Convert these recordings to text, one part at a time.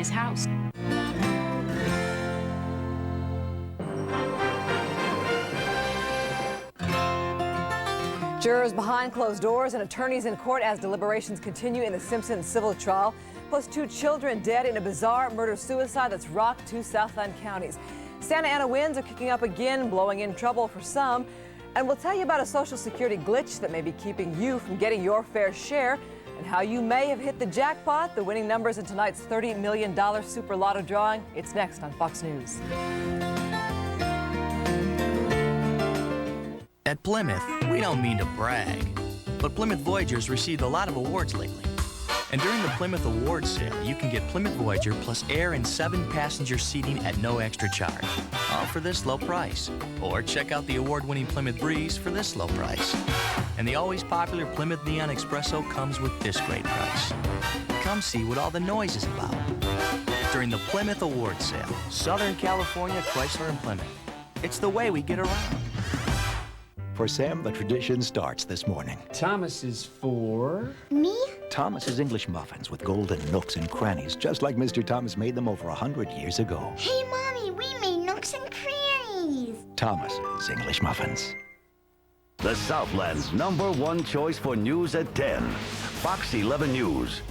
his house. Jurors behind closed doors and attorneys in court as deliberations continue in the Simpson civil trial. Plus 2 children dead in a bizarre murder-suicide that's rocked 2 Southland counties. Santa Ana winds are kicking up again, blowing in trouble for some. And we'll tell you about a Social Security glitch that may be keeping you from getting your fair share, and how you may have hit the jackpot. The winning numbers in tonight's $30 million Super Lotto drawing. It's next on Fox News. At Plymouth, we don't mean to brag, but Plymouth Voyagers received a lot of awards lately. And during the Plymouth Awards Sale, you can get Plymouth Voyager plus air and 7-passenger seating at no extra charge, all for this low price. Or check out the award-winning Plymouth Breeze for this low price. And the always popular Plymouth Neon Espresso comes with this great price. Come see what all the noise is about during the Plymouth Awards Sale. Southern California, Chrysler, and Plymouth. It's the way we get around. For Sam, the tradition starts this morning. Thomas is for... Me? Thomas's English muffins with golden nooks and crannies, just like Mr. Thomas made them over 100 years ago. Hey, Mommy, we made nooks and crannies. Thomas's English muffins. The Southland's #1 choice for news at 10. Fox 11 News.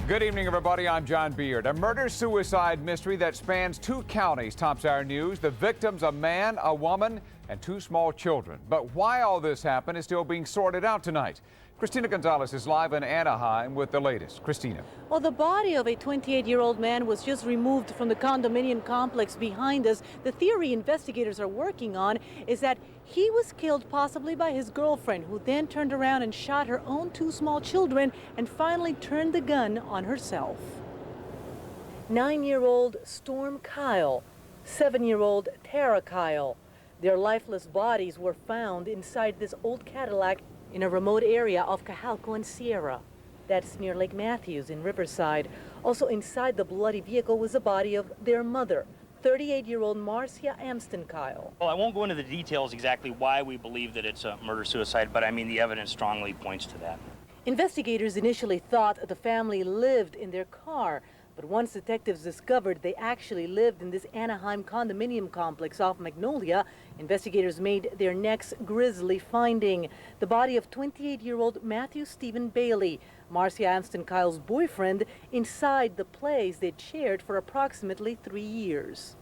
Good evening, everybody. I'm John Beard. A murder-suicide mystery that spans 2 counties tops our news. The victims, a man, a woman, and 2 small children. But why all this happened is still being sorted out tonight. Christina Gonzalez is live in Anaheim with the latest. Christina. Well, the body of a 28-year-old man was just removed from the condominium complex behind us. The theory investigators are working on is that he was killed possibly by his girlfriend, who then turned around and shot her own 2 small children and finally turned the gun on herself. 9-year-old Storm Kyle, 7-year-old Tara Kyle. Their lifeless bodies were found inside this old Cadillac in a remote area of Cajalco and Sierra. That's near Lake Matthews in Riverside. Also inside the bloody vehicle was the body of their mother, 38-year-old Marcia Amsden-Kyle. Well, I won't go into the details exactly why we believe that it's a murder-suicide, but I mean the evidence strongly points to that. Investigators initially thought the family lived in their car, but once detectives discovered they actually lived in this Anaheim condominium complex off Magnolia, investigators made their next grisly finding: the body of 28-year-old Matthew Stephen Bailey, Marcia Amsden-Kyle's boyfriend, inside the place they'd shared for approximately 3 years.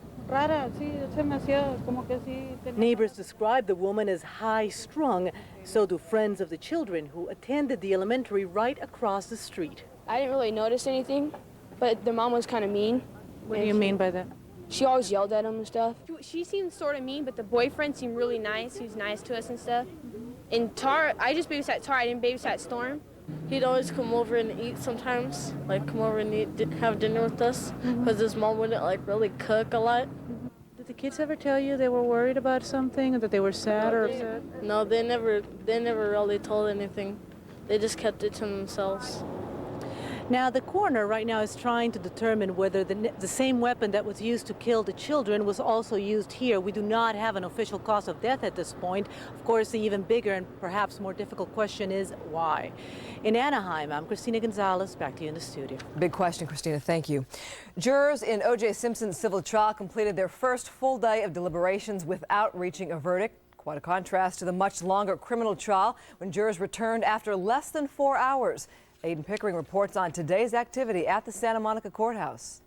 Neighbors describe the woman as high-strung. So do friends of the children who attended the elementary right across the street. I didn't really notice anything, but their mom was kind of mean. What do you mean by that? She always yelled at him and stuff. She seemed sort of mean, but the boyfriend seemed really nice. He was nice to us and stuff. And Tar, I just babysat Tar. I didn't babysat Storm. He'd always come over and eat sometimes, like come over and have dinner with us, because his mom wouldn't like really cook a lot. Did the kids ever tell you they were worried about something, or that they were sad or upset? No, they never really told anything. They just kept it to themselves. Now, the coroner right now is trying to determine whether the same weapon that was used to kill the children was also used here. We do not have an official cause of death at this point. Of course, the even bigger and perhaps more difficult question is why. In Anaheim, I'm Christina Gonzalez. Back to you in the studio. Big question, Christina. Thank you. Jurors in O.J. Simpson's civil trial completed their first full day of deliberations without reaching a verdict. Quite a contrast to the much longer criminal trial when jurors returned after less than 4 hours. Aiden Pickering reports on today's activity at the Santa Monica courthouse.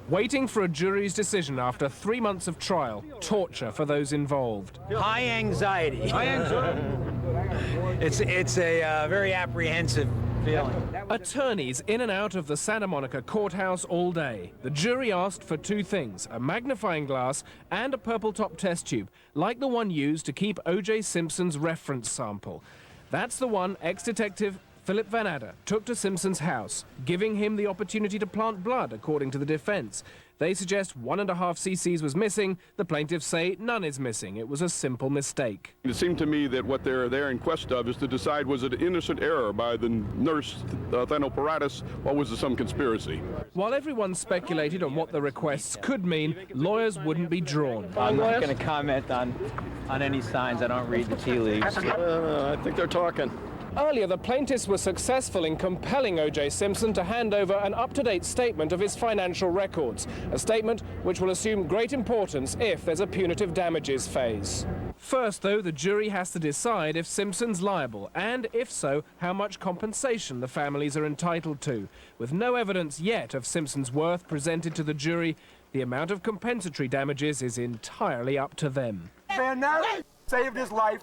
Waiting for a jury's decision after 3 months of trial. Torture for those involved. High anxiety. High anxiety. It's a very apprehensive feeling. Attorneys in and out of the Santa Monica courthouse all day. The jury asked for 2 things, a magnifying glass and a purple top test tube, like the one used to keep O.J. Simpson's reference sample. That's the one ex-detective Philip Van Adder took to Simpson's house, giving him the opportunity to plant blood, according to the defense. They suggest 1.5 cc's was missing. The plaintiffs say none is missing. It was a simple mistake. It seemed to me that what they're there in quest of is to decide, was it an innocent error by the nurse, Thanoparatus, or was it some conspiracy? While everyone speculated on what the requests could mean, lawyers wouldn't be drawn. I'm not going to comment on any signs. I don't read the tea leaves. I think they're talking. Earlier, the plaintiffs were successful in compelling O.J. Simpson to hand over an up-to-date statement of his financial records, a statement which will assume great importance if there's a punitive damages phase. First, though, the jury has to decide if Simpson's liable, and if so, how much compensation the families are entitled to. With no evidence yet of Simpson's worth presented to the jury, the amount of compensatory damages is entirely up to them. Van Natter saved his life.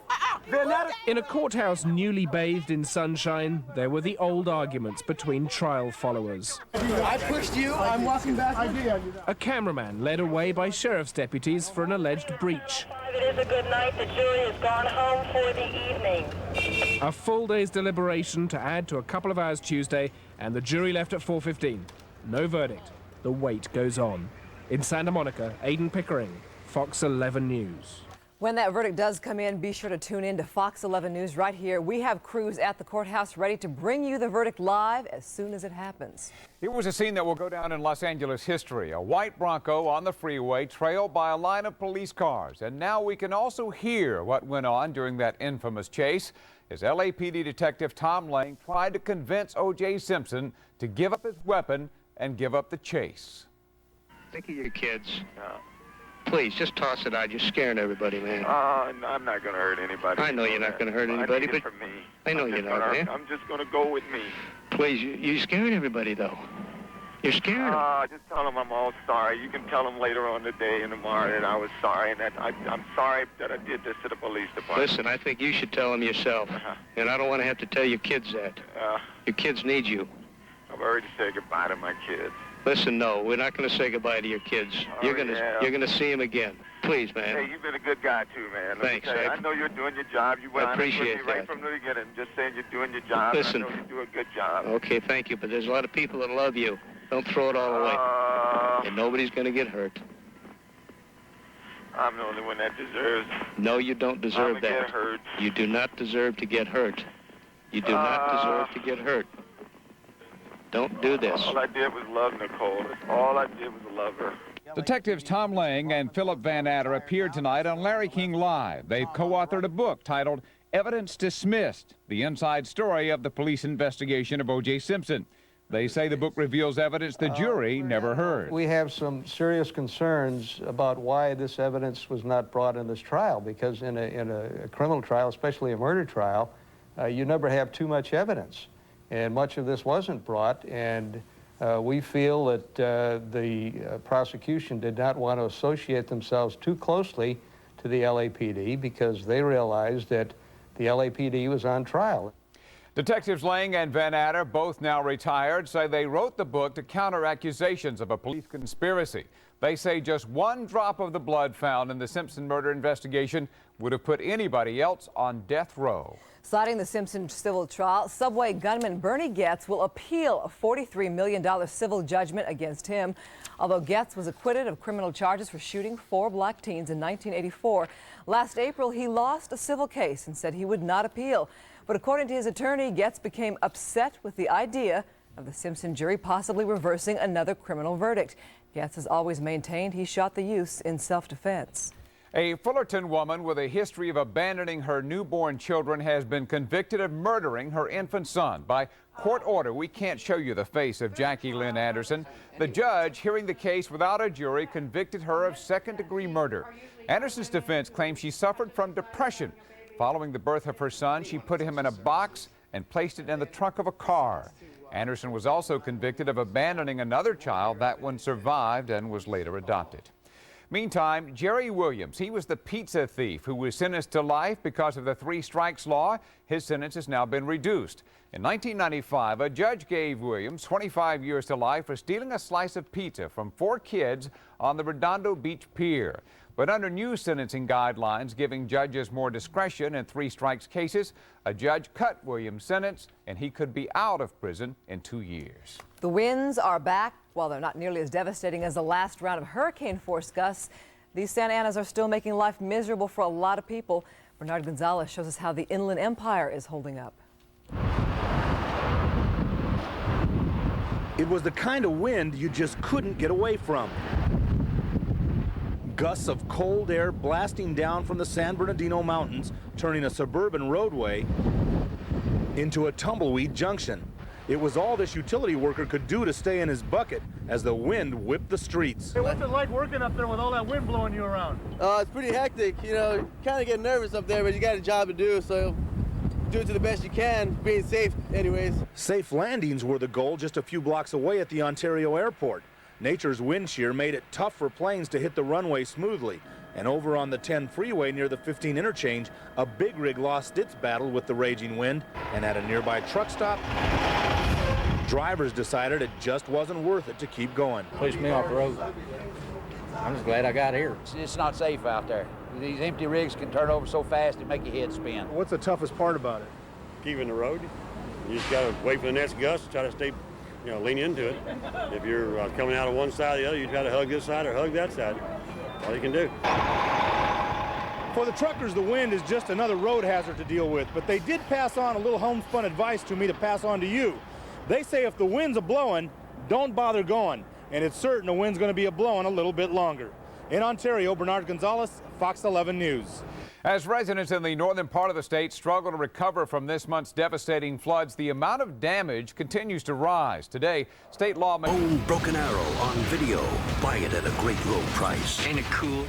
In a courthouse newly bathed in sunshine, there were the old arguments between trial followers. I pushed you, I'm walking back. A cameraman led away by sheriff's deputies for an alleged breach. It is a good night. The jury has gone home for the evening. A full day's deliberation to add to a couple of hours Tuesday, and the jury left at 4:15. No verdict. The wait goes on. In Santa Monica, Aidan Pickering, Fox 11 News. When that verdict does come in, be sure to tune in to Fox 11 News right here. We have crews at the courthouse ready to bring you the verdict live as soon as it happens. It was a scene that will go down in Los Angeles history. A white Bronco on the freeway trailed by a line of police cars. And now we can also hear what went on during that infamous chase as LAPD Detective Tom Lang tried to convince O.J. Simpson to give up his weapon and give up the chase. Think of your kids. Please, just toss it out. You're scaring everybody, man. I'm not going to hurt anybody. I know you're not going to hurt anybody, but for me. I know you're not, man. I'm just going to go with me. Please, you're scaring everybody, though. You're scaring them. Just tell them I'm all sorry. You can tell them later on today and tomorrow that I was sorry, and that I'm sorry that I did this to the police department. Listen, I think you should tell them yourself, and I don't want to have to tell your kids that. Your kids need you. I've already said goodbye to my kids. Listen, no, we're not going to say goodbye to your kids. You're gonna see them again. Please, man. Hey, you've been a good guy too, man. Thanks. I know you're doing your job. You went honest with me right that. from the beginning. Just saying you're doing your job. Listen. I know you do a good job. Okay, thank you, but there's a lot of people that love you. Don't throw it all away. And nobody's going to get hurt. I'm the only one that deserves. No, you don't deserve that. Get hurt. You do not deserve to get hurt. You do not deserve to get hurt. Don't do this. All I did was love Nicole. All I did was love her. Detectives Tom Lang and Philip Van Adder appeared tonight on Larry King Live. They've co-authored a book titled Evidence Dismissed, the inside story of the police investigation of O.J. Simpson. They say the book reveals evidence the jury never heard. We have some serious concerns about why this evidence was not brought in this trial, because in a criminal trial, especially a murder trial, you never have too much evidence. And much of this wasn't brought, and we feel that the prosecution did not want to associate themselves too closely to the LAPD because they realized that the LAPD was on trial. Detectives Lang and Van Adder, both now retired, say they wrote the book to counter accusations of a police conspiracy. They say just one drop of the blood found in the Simpson murder investigation would have put anybody else on death row. Citing the Simpson civil trial, Subway gunman Bernie Goetz will appeal a $43 million civil judgment against him. Although Goetz was acquitted of criminal charges for shooting 4 black teens in 1984, last April he lost a civil case and said he would not appeal. But according to his attorney, Goetz became upset with the idea of the Simpson jury possibly reversing another criminal verdict. Goetz has always maintained he shot the youths in self-defense. A Fullerton woman with a history of abandoning her newborn children has been convicted of murdering her infant son. By court order, we can't show you the face of Jackie Lynn Anderson. The judge, hearing the case without a jury, convicted her of second-degree murder. Anderson's defense claims she suffered from depression. Following the birth of her son, she put him in a box and placed it in the trunk of a car. Anderson was also convicted of abandoning another child. That one survived and was later adopted. Meantime, Jerry Williams, he was the pizza thief who was sentenced to life because of the 3 strikes law. His sentence has now been reduced. In 1995, a judge gave Williams 25 years to life for stealing a slice of pizza from 4 kids on the Redondo Beach Pier. But under new sentencing guidelines giving judges more discretion in 3 strikes cases, a judge cut Williams' sentence and he could be out of prison in 2 years. The winds are back. While they're not nearly as devastating as the last round of hurricane-force gusts, these Santa Anas are still making life miserable for a lot of people. Bernard Gonzalez shows us how the Inland Empire is holding up. It was the kind of wind you just couldn't get away from. Gusts of cold air blasting down from the San Bernardino Mountains, turning a suburban roadway into a tumbleweed junction. It was all this utility worker could do to stay in his bucket as the wind whipped the streets. Hey, what's it like working up there with all that wind blowing you around? It's pretty hectic. You know, kind of get nervous up there, but you got a job to do, so do it to the best you can, being safe anyways. Safe landings were the goal just a few blocks away at the Ontario airport. Nature's wind shear made it tough for planes to hit the runway smoothly. And over on the 10 freeway near the 15 interchange, a big rig lost its battle with the raging wind, and at a nearby truck stop, drivers decided it just wasn't worth it to keep going. Pushed me off the road. I'm just glad I got here. It's not safe out there. These empty rigs can turn over so fast and make your head spin. What's the toughest part about it? Keeping the road. You just got to wait for the next gust, try to stay, lean into it. If you're coming out of one side or the other, you try to hug this side or hug that side. That's all you can do. For the truckers, the wind is just another road hazard to deal with, but they did pass on a little homespun advice to me to pass on to you. They say if the wind's a-blowing, don't bother going, and it's certain the wind's going to be a-blowing a little bit longer. In Ontario, Bernard Gonzalez, Fox 11 News. As residents in the northern part of the state struggle to recover from this month's devastating floods, the amount of damage continues to rise. Today, state lawmakers own Broken Arrow on video. Buy it at a great low price. Ain't it cool?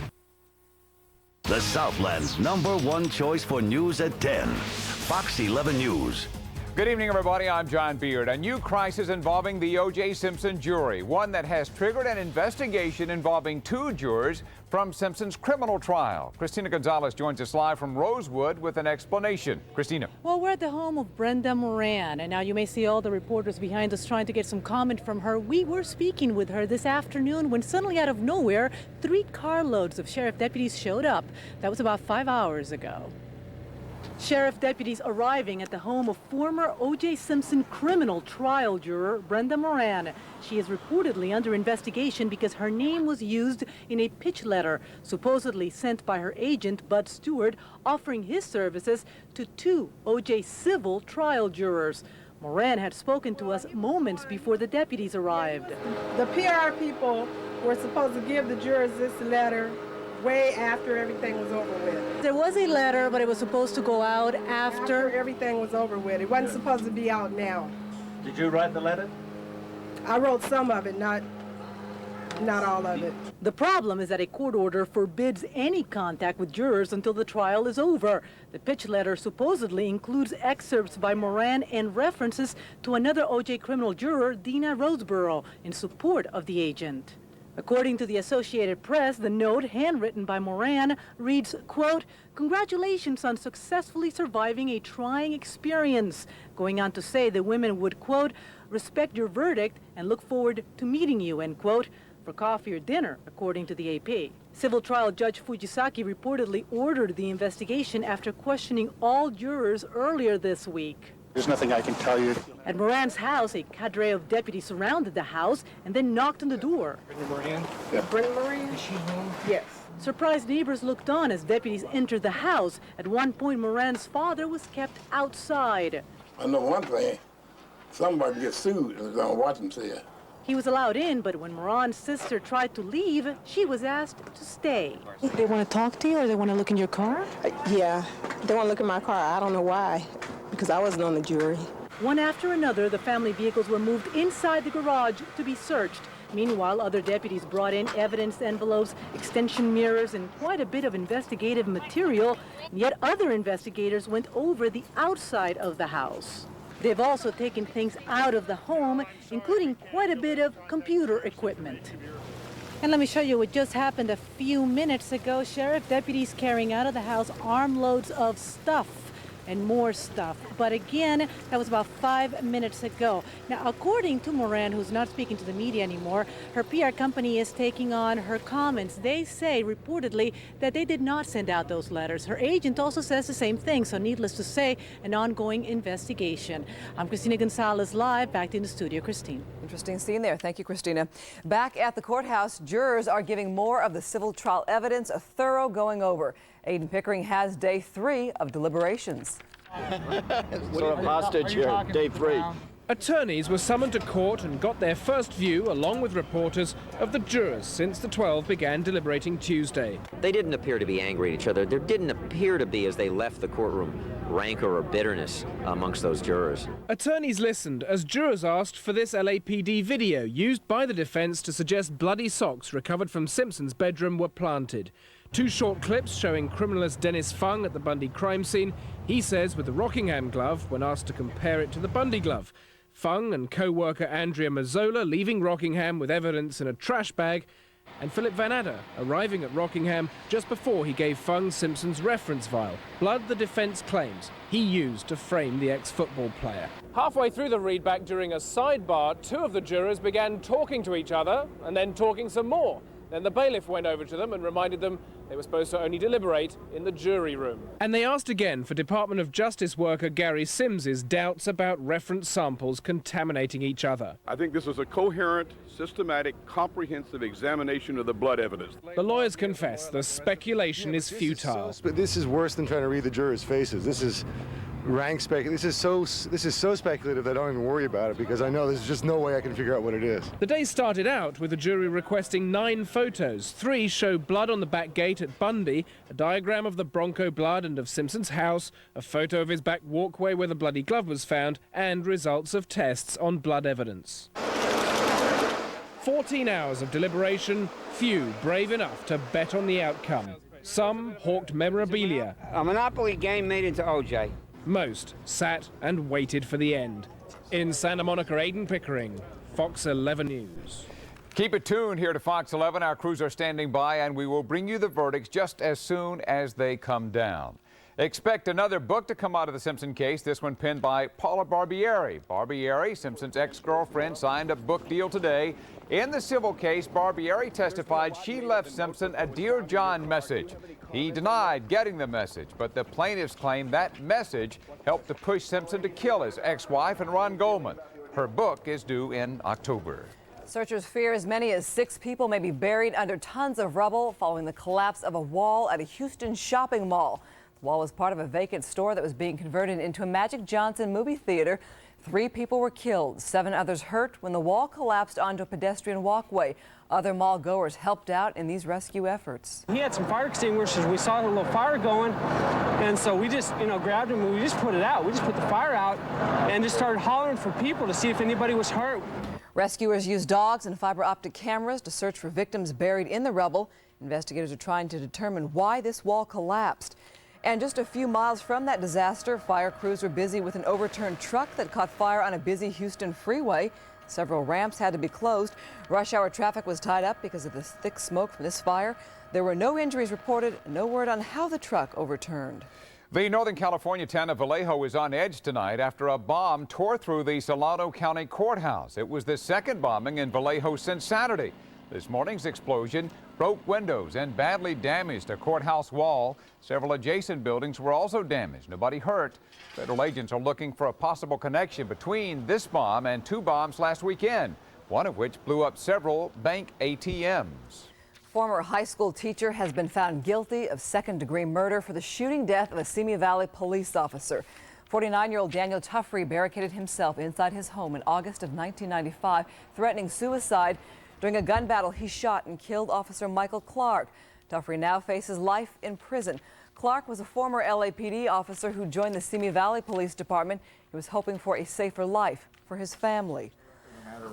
The Southland's #1 choice for news at 10. Fox 11 News. Good evening, everybody. I'm John Beard. A new crisis involving the O.J. Simpson jury, one that has triggered an investigation involving 2 jurors from Simpson's criminal trial. Christina Gonzalez joins us live from Rosewood with an explanation. Christina. Well, we're at the home of Brenda Moran, and now you may see all the reporters behind us trying to get some comment from her. We were speaking with her this afternoon when suddenly out of nowhere, 3 carloads of sheriff deputies showed up. That was about 5 hours ago. Sheriff deputies arriving at the home of former O.J. Simpson criminal trial juror Brenda Moran. She is reportedly under investigation because her name was used in a pitch letter supposedly sent by her agent, Bud Stewart, offering his services to 2 O.J. civil trial jurors. Moran had spoken to us moments before the deputies arrived. The PR people were supposed to give the jurors this letter way after everything was over with. There was a letter, but it was supposed to go out after everything was over with. It wasn't supposed to be out now. Did you write the letter? I wrote some of it, not all of it. The problem is that a court order forbids any contact with jurors until the trial is over. The pitch letter supposedly includes excerpts by Moran and references to another O.J. criminal juror, Dina Roseborough, in support of the agent. According to the Associated Press, the note, handwritten by Moran, reads, quote, "Congratulations on successfully surviving a trying experience," going on to say the women would, quote, "respect your verdict and look forward to meeting you," end quote, for coffee or dinner, according to the AP. Civil trial Judge Fujisaki reportedly ordered the investigation after questioning all jurors earlier this week. There's nothing I can tell you. At Moran's house, a cadre of deputies surrounded the house and then knocked on the door. Brenda Moran? Yeah. Brenda Moran? Is she home? Yes. Surprised neighbors looked on as deputies entered the house. At one point, Moran's father was kept outside. I know one thing. Somebody gets sued and don't watch them see it. He was allowed in, but when Moran's sister tried to leave, she was asked to stay. They want to talk to you or they want to look in your car? Yeah, they want to look in my car. I don't know why, because I wasn't on the jury. One after another, the family vehicles were moved inside the garage to be searched. Meanwhile, other deputies brought in evidence envelopes, extension mirrors, and quite a bit of investigative material. Yet other investigators went over the outside of the house. They've also taken things out of the home, including quite a bit of computer equipment. And let me show you what just happened a few minutes ago. Sheriff deputies carrying out of the house armloads of stuff and more stuff. But again, that was about 5 minutes ago. Now, according to Moran, who's not speaking to the media anymore, her PR company is taking on her comments. They say, reportedly, that they did not send out those letters. Her agent also says the same thing, so needless to say, an ongoing investigation. I'm Christina Gonzalez, live. Back in the studio, Christine. Interesting scene there. Thank you, Christina. Back at the courthouse, jurors are giving more of the civil trial evidence a thorough going over. Aiden Pickering has day 3 of deliberations. Sort of hostage here, day 3. Attorneys were summoned to court and got their first view, along with reporters, of the jurors since the 12 began deliberating Tuesday. They didn't appear to be angry at each other. There didn't appear to be, as they left the courtroom, rancor or bitterness amongst those jurors. Attorneys listened as jurors asked for this LAPD video used by the defense to suggest bloody socks recovered from Simpson's bedroom were planted. 2 short clips showing criminalist Dennis Fung at the Bundy crime scene, he says with the Rockingham glove when asked to compare it to the Bundy glove. Fung and co-worker Andrea Mazzola leaving Rockingham with evidence in a trash bag, and Philip Van Adder arriving at Rockingham just before he gave Fung Simpson's reference vial, blood the defense claims he used to frame the ex-football player. Halfway through the readback during a sidebar, 2 of the jurors began talking to each other and then talking some more. Then the bailiff went over to them and reminded them they were supposed to only deliberate in the jury room. And they asked again for Department of Justice worker Gary Sims's doubts about reference samples contaminating each other. I think this is a coherent, systematic, comprehensive examination of the blood evidence. The lawyers confess the speculation is futile. But this is worse than trying to read the jurors' faces. This is rank this is so speculative that I don't even worry about it, because I know there's just no way I can figure out what it is. The day started out with the jury requesting 9 photos. 3 show blood on the back gate at Bundy, a diagram of the Bronco blood and of Simpson's house, a photo of his back walkway where the bloody glove was found, and results of tests on blood evidence. 14 hours of deliberation, few brave enough to bet on the outcome. Some hawked memorabilia. A Monopoly game made into OJ. Most sat and waited for the end. In Santa Monica, Aiden Pickering, Fox 11 News. Keep it tuned here to Fox 11. Our crews are standing by, and we will bring you the verdicts just as soon as they come down. Expect another book to come out of the Simpson case, this one penned by Paula Barbieri. Barbieri, Simpson's ex-girlfriend, signed a book deal today. In the civil case, Barbieri testified she left Simpson a Dear John message. He denied getting the message, but the plaintiffs claim that message helped to push Simpson to kill his ex-wife and Ron Goldman. Her book is due in October. Searchers fear as many as 6 people may be buried under tons of rubble following the collapse of a wall at a Houston shopping mall. The wall was part of a vacant store that was being converted into a Magic Johnson movie theater. 3 people were killed, 7 others hurt when the wall collapsed onto a pedestrian walkway. Other mall goers helped out in these rescue efforts. He had some fire extinguishers. We saw a little fire going, and so we just, grabbed him and we just put it out. We just put the fire out and just started hollering for people to see if anybody was hurt. Rescuers used dogs and fiber optic cameras to search for victims buried in the rubble. Investigators are trying to determine why this wall collapsed. And just a few miles from that disaster, fire crews were busy with an overturned truck that caught fire on a busy Houston freeway. Several ramps had to be closed. Rush hour traffic was tied up because of the thick smoke from this fire. There were no injuries reported, no word on how the truck overturned. The Northern California town of Vallejo is on edge tonight after a bomb tore through the Solano County Courthouse. It was the second bombing in Vallejo since Saturday. This morning's explosion broke windows and badly damaged a courthouse wall. Several adjacent buildings were also damaged. Nobody hurt. Federal agents are looking for a possible connection between this bomb and 2 bombs last weekend, one of which blew up several bank ATMs. Former high school teacher has been found guilty of second-degree murder for the shooting death of a Simi Valley police officer. 49-year-old Daniel Tuffrey barricaded himself inside his home in August of 1995, threatening suicide. During a gun battle, he shot and killed Officer Michael Clark. Tuffrey now faces life in prison. Clark was a former LAPD officer who joined the Simi Valley Police Department. He was hoping for a safer life for his family.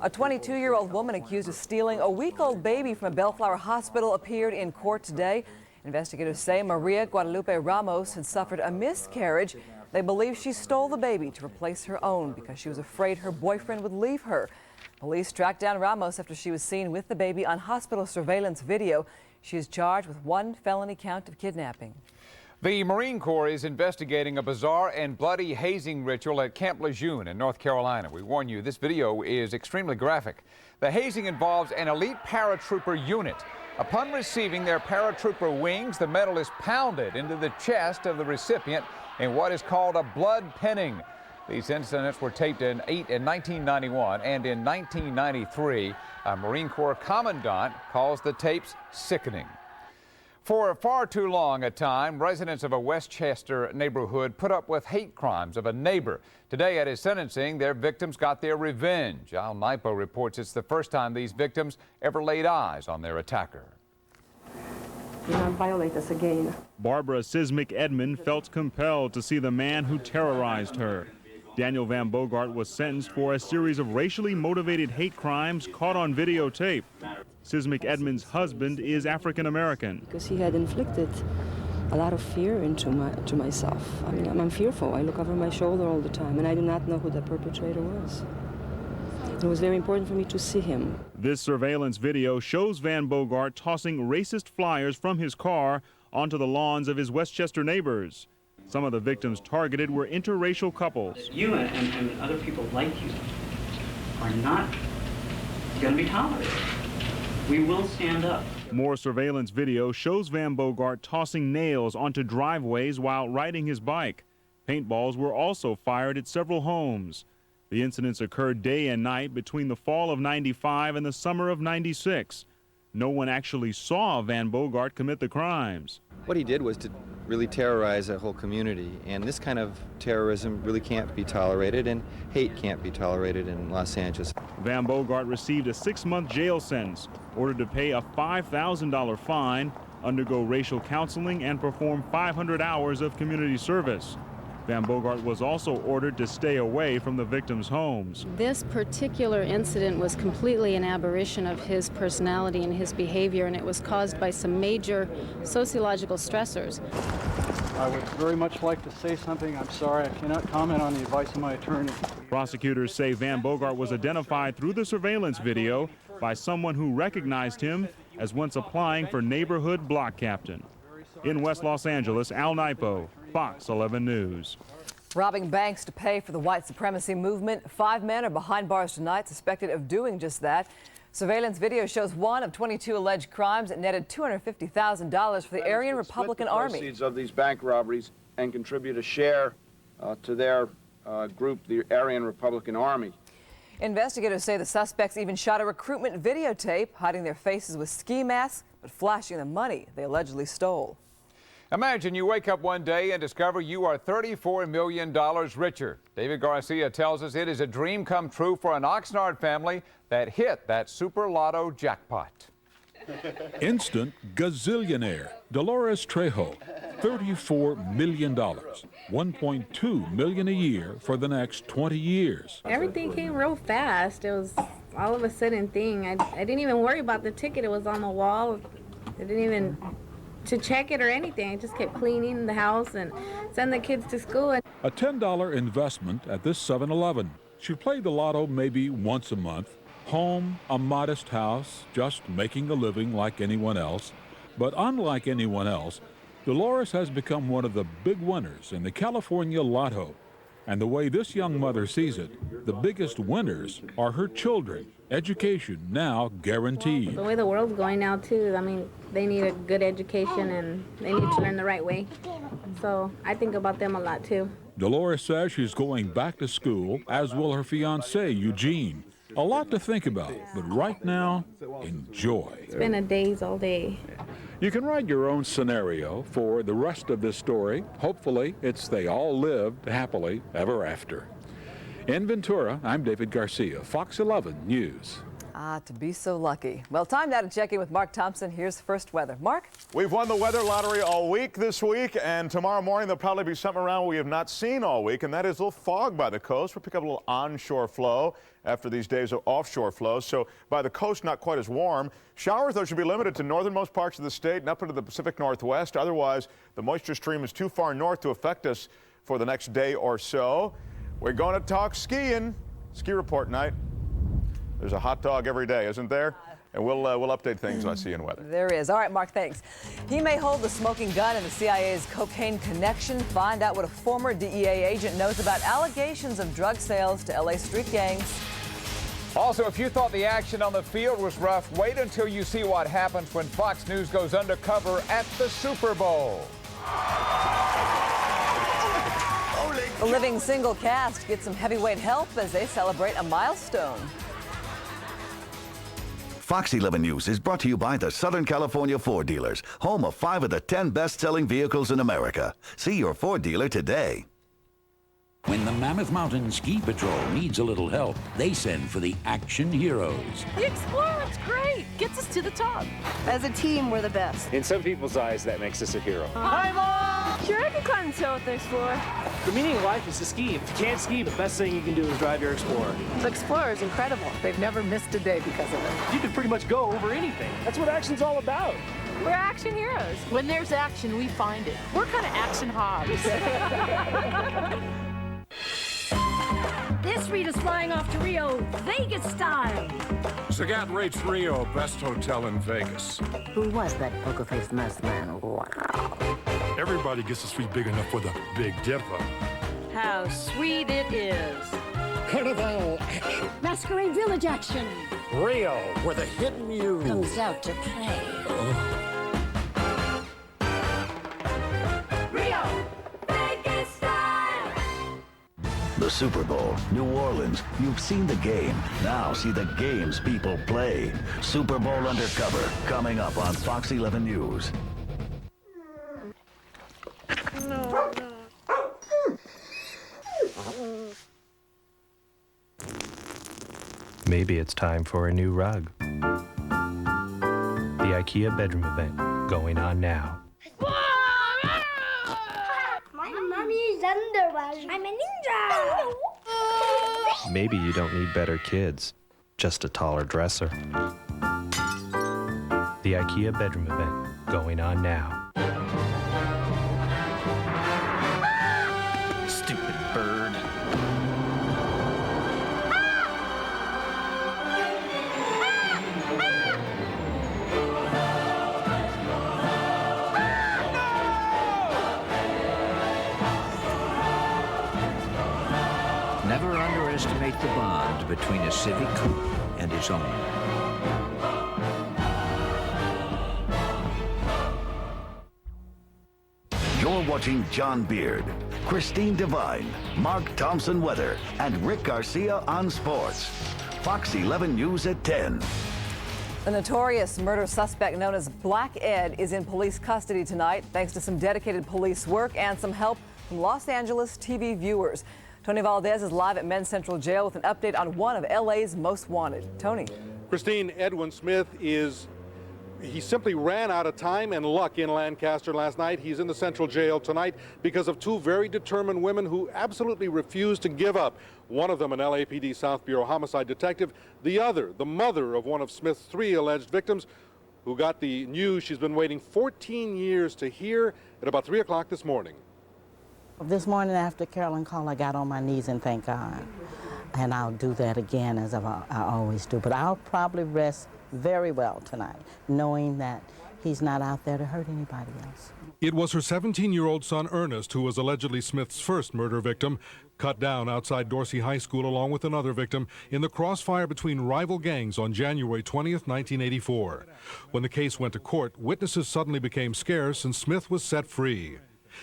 A 22-year-old woman accused of stealing a week-old baby from a Bellflower hospital appeared in court today. Investigators say Maria Guadalupe Ramos had suffered a miscarriage. They believe she stole the baby to replace her own because she was afraid her boyfriend would leave her. Police tracked down Ramos after she was seen with the baby on hospital surveillance video. She is charged with 1 felony count of kidnapping. The Marine Corps is investigating a bizarre and bloody hazing ritual at Camp Lejeune in North Carolina. We warn you, this video is extremely graphic. The hazing involves an elite paratrooper unit. Upon receiving their paratrooper wings, the metal is pounded into the chest of the recipient in what is called a blood pinning. These incidents were taped in 1991 and in 1993. A Marine Corps commandant calls the tapes sickening. For far too long a time, residents of a Westchester neighborhood put up with hate crimes of a neighbor. Today at his sentencing, their victims got their revenge. Al Nipo reports it's the first time these victims ever laid eyes on their attacker. Do not violate us again. Barbara Sismic Edmond felt compelled to see the man who terrorized her. Daniel Van Bogart was sentenced for a series of racially motivated hate crimes caught on videotape. Sismic Edmond's husband is African American. Because he had inflicted a lot of fear into myself. I mean, I'm fearful. I look over my shoulder all the time, and I do not know who the perpetrator was. It was very important for me to see him. This surveillance video shows Van Bogart tossing racist flyers from his car onto the lawns of his Westchester neighbors. Some of the victims targeted were interracial couples. You and other people like you are not going to be tolerated. We will stand up. More surveillance video shows Van Bogart tossing nails onto driveways while riding his bike. Paintballs were also fired at several homes. The incidents occurred day and night between the fall of '95 and the summer of '96. No one actually saw Van Bogart commit the crimes. What he did was to really terrorize a whole community, and this kind of terrorism really can't be tolerated, and hate can't be tolerated in Los Angeles. Van Bogart received a 6-month jail sentence, ordered to pay a $5,000 fine, undergo racial counseling, and perform 500 hours of community service. Van Bogart was also ordered to stay away from the victims' homes. This particular incident was completely an aberration of his personality and his behavior, and it was caused by some major sociological stressors. I would very much like to say something. I'm sorry, I cannot comment on the advice of my attorney. Prosecutors say Van Bogart was identified through the surveillance video by someone who recognized him as once applying for neighborhood block captain. In West Los Angeles, Al Nipo, Fox 11 News. Robbing banks to pay for the white supremacy movement. 5 men are behind bars tonight, suspected of doing just that. Surveillance video shows one of 22 alleged crimes that netted $250,000 for the Aryan Republican Army. Proceeds of these bank robberies and contribute a share to their group, the Aryan Republican Army. Investigators say the suspects even shot a recruitment videotape, hiding their faces with ski masks, but flashing the money they allegedly stole. Imagine you wake up one day and discover you are $34 million richer. David Garcia tells us it is a dream come true for an Oxnard family that hit that super lotto jackpot. Instant gazillionaire Dolores Trejo, $34 million, $1.2 million a year for the next 20 years. Everything came real fast. It was all of a sudden thing. I didn't even worry about the ticket. It was on the wall. I didn't even to check it or anything. I just kept cleaning the house and send the kids to school. A $10 investment at this 7-Eleven. She played the lotto maybe once a month. Home, a modest house, just making a living like anyone else. But unlike anyone else, Dolores has become one of the big winners in the California Lotto. And the way this young mother sees it, the biggest winners are her children. Education now guaranteed. The way the world's going now, too, I mean, they need a good education and they need to learn the right way. So I think about them a lot, too. Dolores says she's going back to school, as will her fiancé, Eugene. A lot to think about, but right now, enjoy. It's been a daze all day. You can write your own scenario for the rest of this story. Hopefully, it's they all lived happily ever after. In Ventura, I'm David Garcia, Fox 11 News. To be so lucky. Well, time now to check in with Mark Thompson. Here's first weather. Mark? We've won the weather lottery all week this week, and tomorrow morning there'll probably be something around we have not seen all week, and that is a little fog by the coast. We'll pick up a little onshore flow after these days of offshore flows. So by the coast, not quite as warm. Showers, though, should be limited to northernmost parts of the state and up into the Pacific Northwest. Otherwise, the moisture stream is too far north to affect us for the next day or so. We're going to talk skiing. Ski report night. There's a hot dog every day, isn't there? And we'll update things on skiing weather. There is. All right, Mark, thanks. He may hold the smoking gun in the CIA's cocaine connection. Find out what a former DEA agent knows about allegations of drug sales to LA street gangs. Also, if you thought the action on the field was rough, wait until you see what happens when Fox News goes undercover at the Super Bowl. The living single cast gets some heavyweight help as they celebrate a milestone. Fox 11 News is brought to you by the Southern California Ford dealers, home of 5 of the 10 best-selling vehicles in America. See your Ford dealer today. When the Mammoth Mountain Ski Patrol needs a little help, they send for the action heroes. The Explorer's great. Gets us to the top. As a team, we're the best. In some people's eyes, that makes us a hero. Hi, Mom! Sure, I can climb the hill with the Explorer. The meaning of life is to ski. If you can't ski, the best thing you can do is drive your Explorer. The Explorer is incredible. They've never missed a day because of it. You can pretty much go over anything. That's what action's all about. We're action heroes. When there's action, we find it. We're kind of action hogs. This Rita's flying off to Rio, Vegas style. Sagat rates Rio best hotel in Vegas. Who was that poker-faced masked man? Wow. Everybody gets a suite big enough for the Big Dipper. How sweet it is. Carnival action. Masquerade Village action. Rio, where the hidden you comes out to play. Rio, Vegas style. The Super Bowl, New Orleans. You've seen the game. Now see the games people play. Super Bowl Undercover, coming up on Fox 11 News. Maybe it's time for a new rug. The IKEA bedroom event going on now. My mommy's underwear. I'm a ninja. Maybe you don't need better kids, just a taller dresser. The IKEA bedroom event going on now. Stupid bird. Never underestimate the bond between a Civic Coupe and its owner. You're watching John Beard, Christine Devine, Mark Thompson Weather, and Rick Garcia on sports. Fox 11 News at 10. The notorious murder suspect known as Black Ed is in police custody tonight, thanks to some dedicated police work and some help from Los Angeles TV viewers. Tony Valdez is live at Men's Central Jail with an update on one of LA's most wanted. Tony. Christine, Edwin Smith he simply ran out of time and luck in Lancaster last night. He's in the Central Jail tonight because of two very determined women who absolutely refused to give up. One of them, an LAPD South Bureau homicide detective. The other, the mother of one of Smith's 3 alleged victims, who got the news she's been waiting 14 years to hear at about 3 o'clock this morning. This morning after Carolyn called, I got on my knees and thanked God. And I'll do that again as I always do. But I'll probably rest very well tonight, knowing that he's not out there to hurt anybody else. It was her 17-year-old son, Ernest, who was allegedly Smith's first murder victim, cut down outside Dorsey High School along with another victim in the crossfire between rival gangs on January 20th, 1984. When the case went to court, witnesses suddenly became scarce and Smith was set free.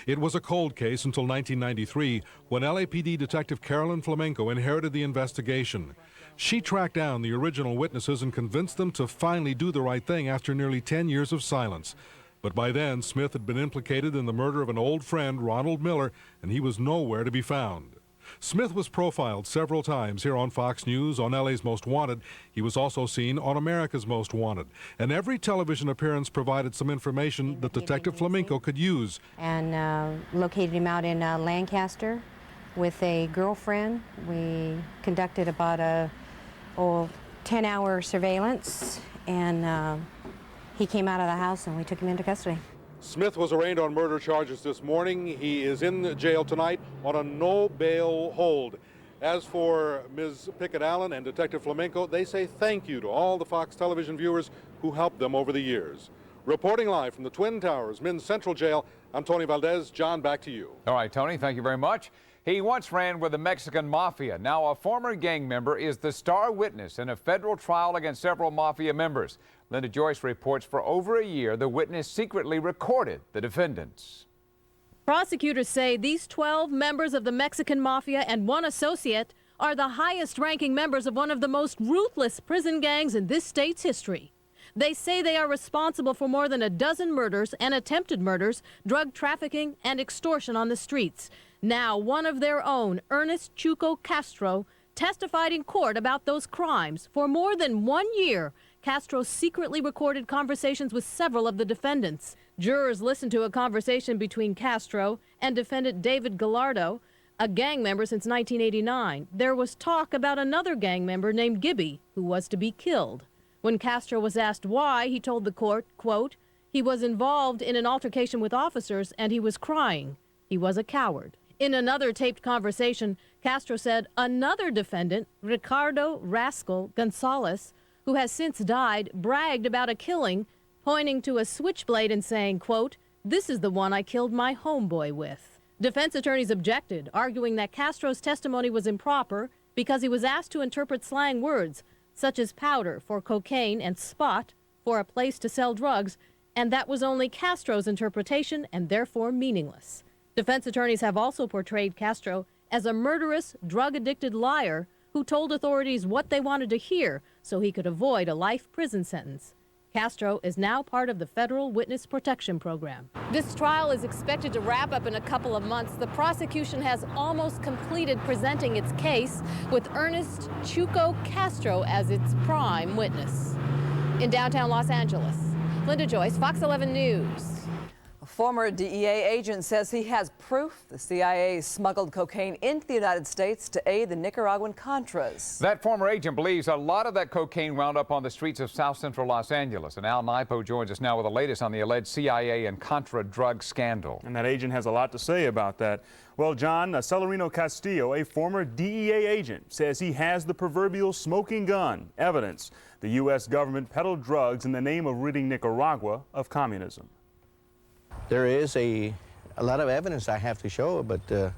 It was a cold case until 1993, when LAPD Detective Carolyn Flamenco inherited the investigation. She tracked down the original witnesses and convinced them to finally do the right thing after nearly 10 years of silence. But by then, Smith had been implicated in the murder of an old friend, Ronald Miller, and he was nowhere to be found. Smith was profiled several times here on Fox News, on LA's Most Wanted. He was also seen on America's Most Wanted. And every television appearance provided some information that Detective Flamenco could use. And located him out in Lancaster with a girlfriend. We conducted about a 10-hour surveillance, and he came out of the house and we took him into custody. Smith was arraigned on murder charges this morning. He is in jail tonight on a no bail hold. As for Ms. Pickett-Allen and Detective Flamenco, they say thank you to all the Fox television viewers who helped them over the years. Reporting live from the Twin Towers, Men's Central Jail, I'm Tony Valdez. John, back to you. All right, Tony, thank you very much. He once ran with the Mexican mafia. Now a former gang member is the star witness in a federal trial against several mafia members. Linda Joyce reports for over a year the witness secretly recorded the defendants. Prosecutors say these 12 members of the Mexican mafia and one associate are the highest-ranking members of one of the most ruthless prison gangs in this state's history. They say they are responsible for more than a dozen murders and attempted murders, drug trafficking, and extortion on the streets. Now, one of their own, Ernest Chuco Castro, testified in court about those crimes. For more than 1 year, Castro secretly recorded conversations with several of the defendants. Jurors listened to a conversation between Castro and defendant David Gallardo, a gang member since 1989. There was talk about another gang member named Gibby, who was to be killed. When Castro was asked why, he told the court, quote, he was involved in an altercation with officers and he was crying. He was a coward. In another taped conversation, Castro said another defendant, Ricardo Rascal Gonzalez, who has since died, bragged about a killing, pointing to a switchblade and saying, quote, this is the one I killed my homeboy with. Defense attorneys objected, arguing that Castro's testimony was improper because he was asked to interpret slang words, such as powder for cocaine and spot for a place to sell drugs, and that was only Castro's interpretation and therefore meaningless. Defense attorneys have also portrayed Castro as a murderous, drug-addicted liar who told authorities what they wanted to hear so he could avoid a life prison sentence. Castro is now part of the Federal Witness Protection Program. This trial is expected to wrap up in a couple of months. The prosecution has almost completed presenting its case with Ernest Chuco Castro as its prime witness. In downtown Los Angeles, Linda Joyce, Fox 11 News. A former DEA agent says he has proof the CIA smuggled cocaine into the United States to aid the Nicaraguan Contras. That former agent believes a lot of that cocaine wound up on the streets of South Central Los Angeles. And Al Naipo joins us now with the latest on the alleged CIA and Contra drug scandal. And that agent has a lot to say about that. Well, John, Celerino Castillo, a former DEA agent, says he has the proverbial smoking gun evidence. The U.S. government peddled drugs in the name of ridding Nicaragua of communism. There is a lot of evidence I have to show, but the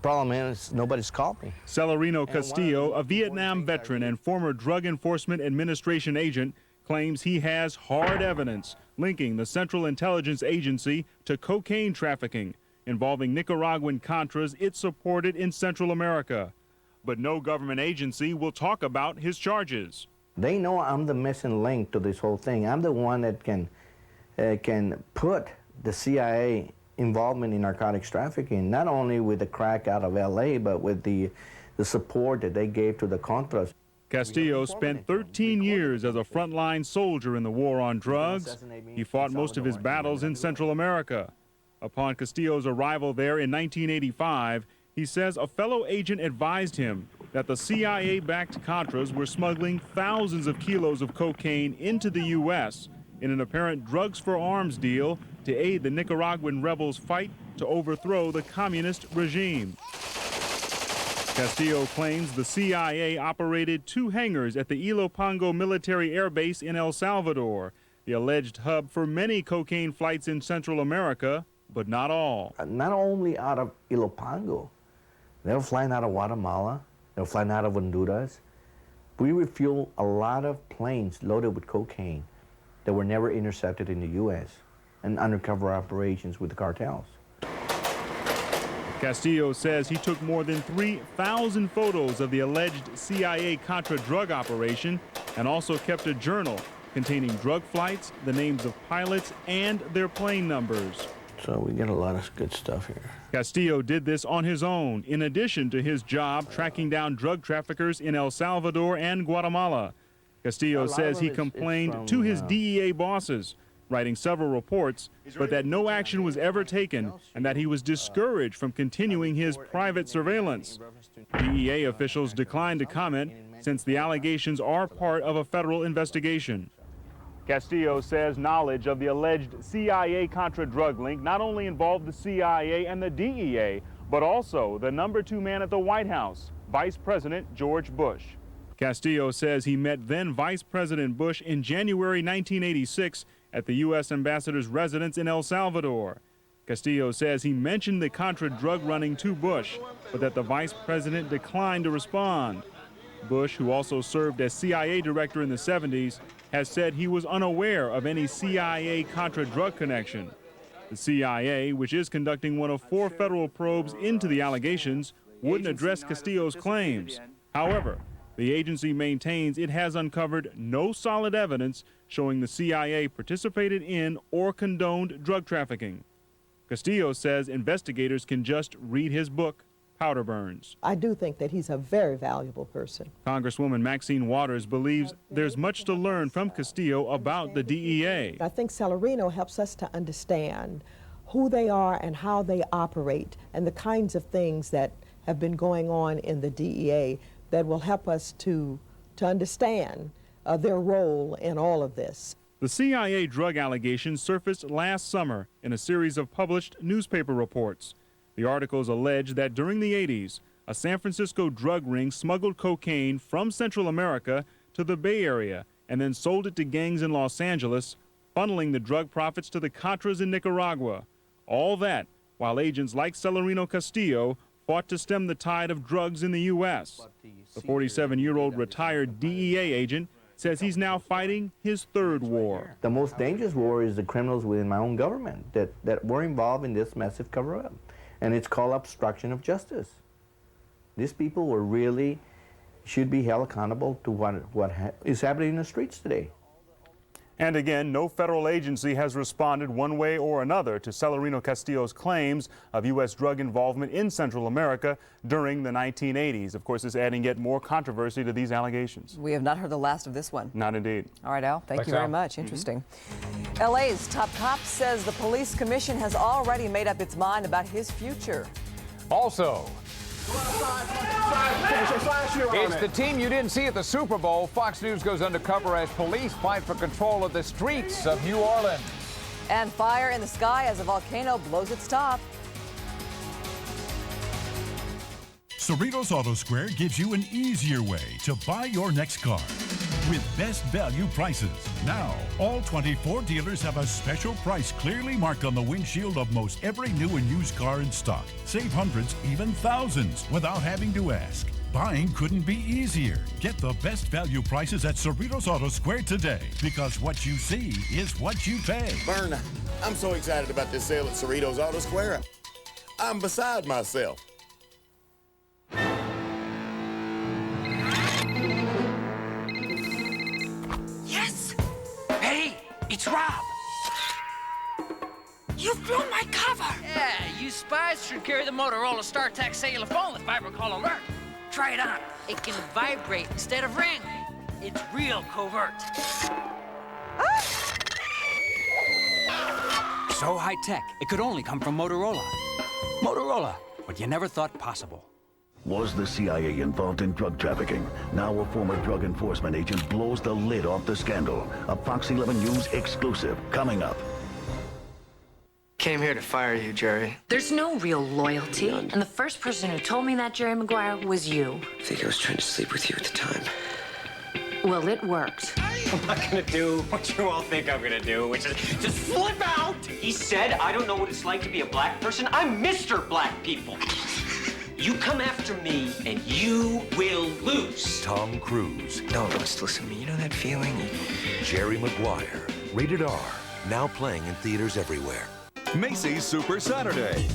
problem is nobody's caught me. Celerino Castillo, a Vietnam veteran and former Drug Enforcement Administration agent, claims he has hard evidence linking the Central Intelligence Agency to cocaine trafficking involving Nicaraguan Contras it supported in Central America. But no government agency will talk about his charges. They know I'm the missing link to this whole thing. I'm the one that can put the CIA involvement in narcotics trafficking, not only with the crack out of LA, but with the support that they gave to the Contras. Castillo spent 13 years as a frontline soldier in the war on drugs. He fought most of his battles in Central America. Upon Castillo's arrival there in 1985, he says a fellow agent advised him that the CIA-backed Contras were smuggling thousands of kilos of cocaine into the U.S. in an apparent drugs for arms deal to aid the Nicaraguan rebels' fight to overthrow the communist regime. Castillo claims the CIA operated 2 hangars at the Ilopango military air base in El Salvador, the alleged hub for many cocaine flights in Central America, but not all. Not only out of Ilopango, they were flying out of Guatemala, they were flying out of Honduras. We refuel a lot of planes loaded with cocaine that were never intercepted in the U.S. and undercover operations with the cartels. Castillo says he took more than 3,000 photos of the alleged CIA Contra drug operation and also kept a journal containing drug flights, the names of pilots, and their plane numbers. So we get a lot of good stuff here. Castillo did this on his own, in addition to his job tracking down drug traffickers in El Salvador and Guatemala. Castillo says he complained to his DEA bosses, writing several reports, but that no action was ever taken and that he was discouraged from continuing his private surveillance. DEA officials declined to comment since the allegations are part of a federal investigation. Castillo says knowledge of the alleged CIA Contra drug link not only involved the CIA and the DEA, but also the number 2 man at the White House, Vice President George Bush. Castillo says he met then Vice President Bush in January 1986 at the U.S. ambassador's residence in El Salvador. Castillo says he mentioned the Contra drug running to Bush, but that the vice president declined to respond. Bush, who also served as CIA director in the 70s, has said he was unaware of any CIA Contra drug connection. The CIA, which is conducting one of 4 federal probes into the allegations, wouldn't address Castillo's claims. However, the agency maintains it has uncovered no solid evidence showing the CIA participated in or condoned drug trafficking. Castillo says investigators can just read his book, Powder Burns. I do think that he's a very valuable person. Congresswoman Maxine Waters believes there's much to learn from Castillo about the DEA. I think Celerino helps us to understand who they are and how they operate and the kinds of things that have been going on in the DEA that will help us to understand their role in all of this. The CIA drug allegations surfaced last summer in a series of published newspaper reports. The articles allege that during the 80s, a San Francisco drug ring smuggled cocaine from Central America to the Bay Area and then sold it to gangs in Los Angeles, funneling the drug profits to the Contras in Nicaragua. All that while agents like Celerino Castillo fought to stem the tide of drugs in the U.S. The 47-year-old retired DEA agent says he's now fighting his third war. The most dangerous war is the criminals within my own government that were involved in this massive cover-up. And it's called obstruction of justice. These people were really, should be held accountable to what is happening in the streets today. And again, no federal agency has responded one way or another to Celerino Castillo's claims of U.S. drug involvement in Central America during the 1980s. Of course, this adding yet more controversy to these allegations. We have not heard the last of this one. Not indeed. All right, Al, thank you very much. Interesting. LA's top cop says the police commission has already made up its mind about his future. Also, it's the team you didn't see at the Super Bowl. Fox News goes undercover as police fight for control of the streets of New Orleans. And fire in the sky as a volcano blows its top. Cerritos Auto Square gives you an easier way to buy your next car with best value prices. Now, all 24 dealers have a special price clearly marked on the windshield of most every new and used car in stock. Save hundreds, even thousands, without having to ask. Buying couldn't be easier. Get the best value prices at Cerritos Auto Square today, because what you see is what you pay. Vern, I'm so excited about this sale at Cerritos Auto Square. I'm beside myself. Yes! Hey, it's Rob. You blew my cover! Yeah, you spies should carry the Motorola StarTAC cellular phone with VibraCall Alert. Try it on. It can vibrate instead of ring. It's real covert. So high-tech, it could only come from Motorola. Motorola, what you never thought possible. Was the CIA involved in drug trafficking? Now a former drug enforcement agent blows the lid off the scandal. A Fox 11 News exclusive coming up. Came here to fire you, Jerry. There's no real loyalty, and the first person who told me that, Jerry Maguire, was you. I think I was trying to sleep with you at the time. Well, it worked. I'm not gonna do what you all think I'm gonna do, which is just flip out! He said, I don't know what it's like to be a black person. I'm Mr. Black People. You come after me, and you will lose. Tom Cruise. No, just listen to me. You know that feeling? Jerry Maguire. Rated R. Now playing in theaters everywhere. Macy's Super Saturday.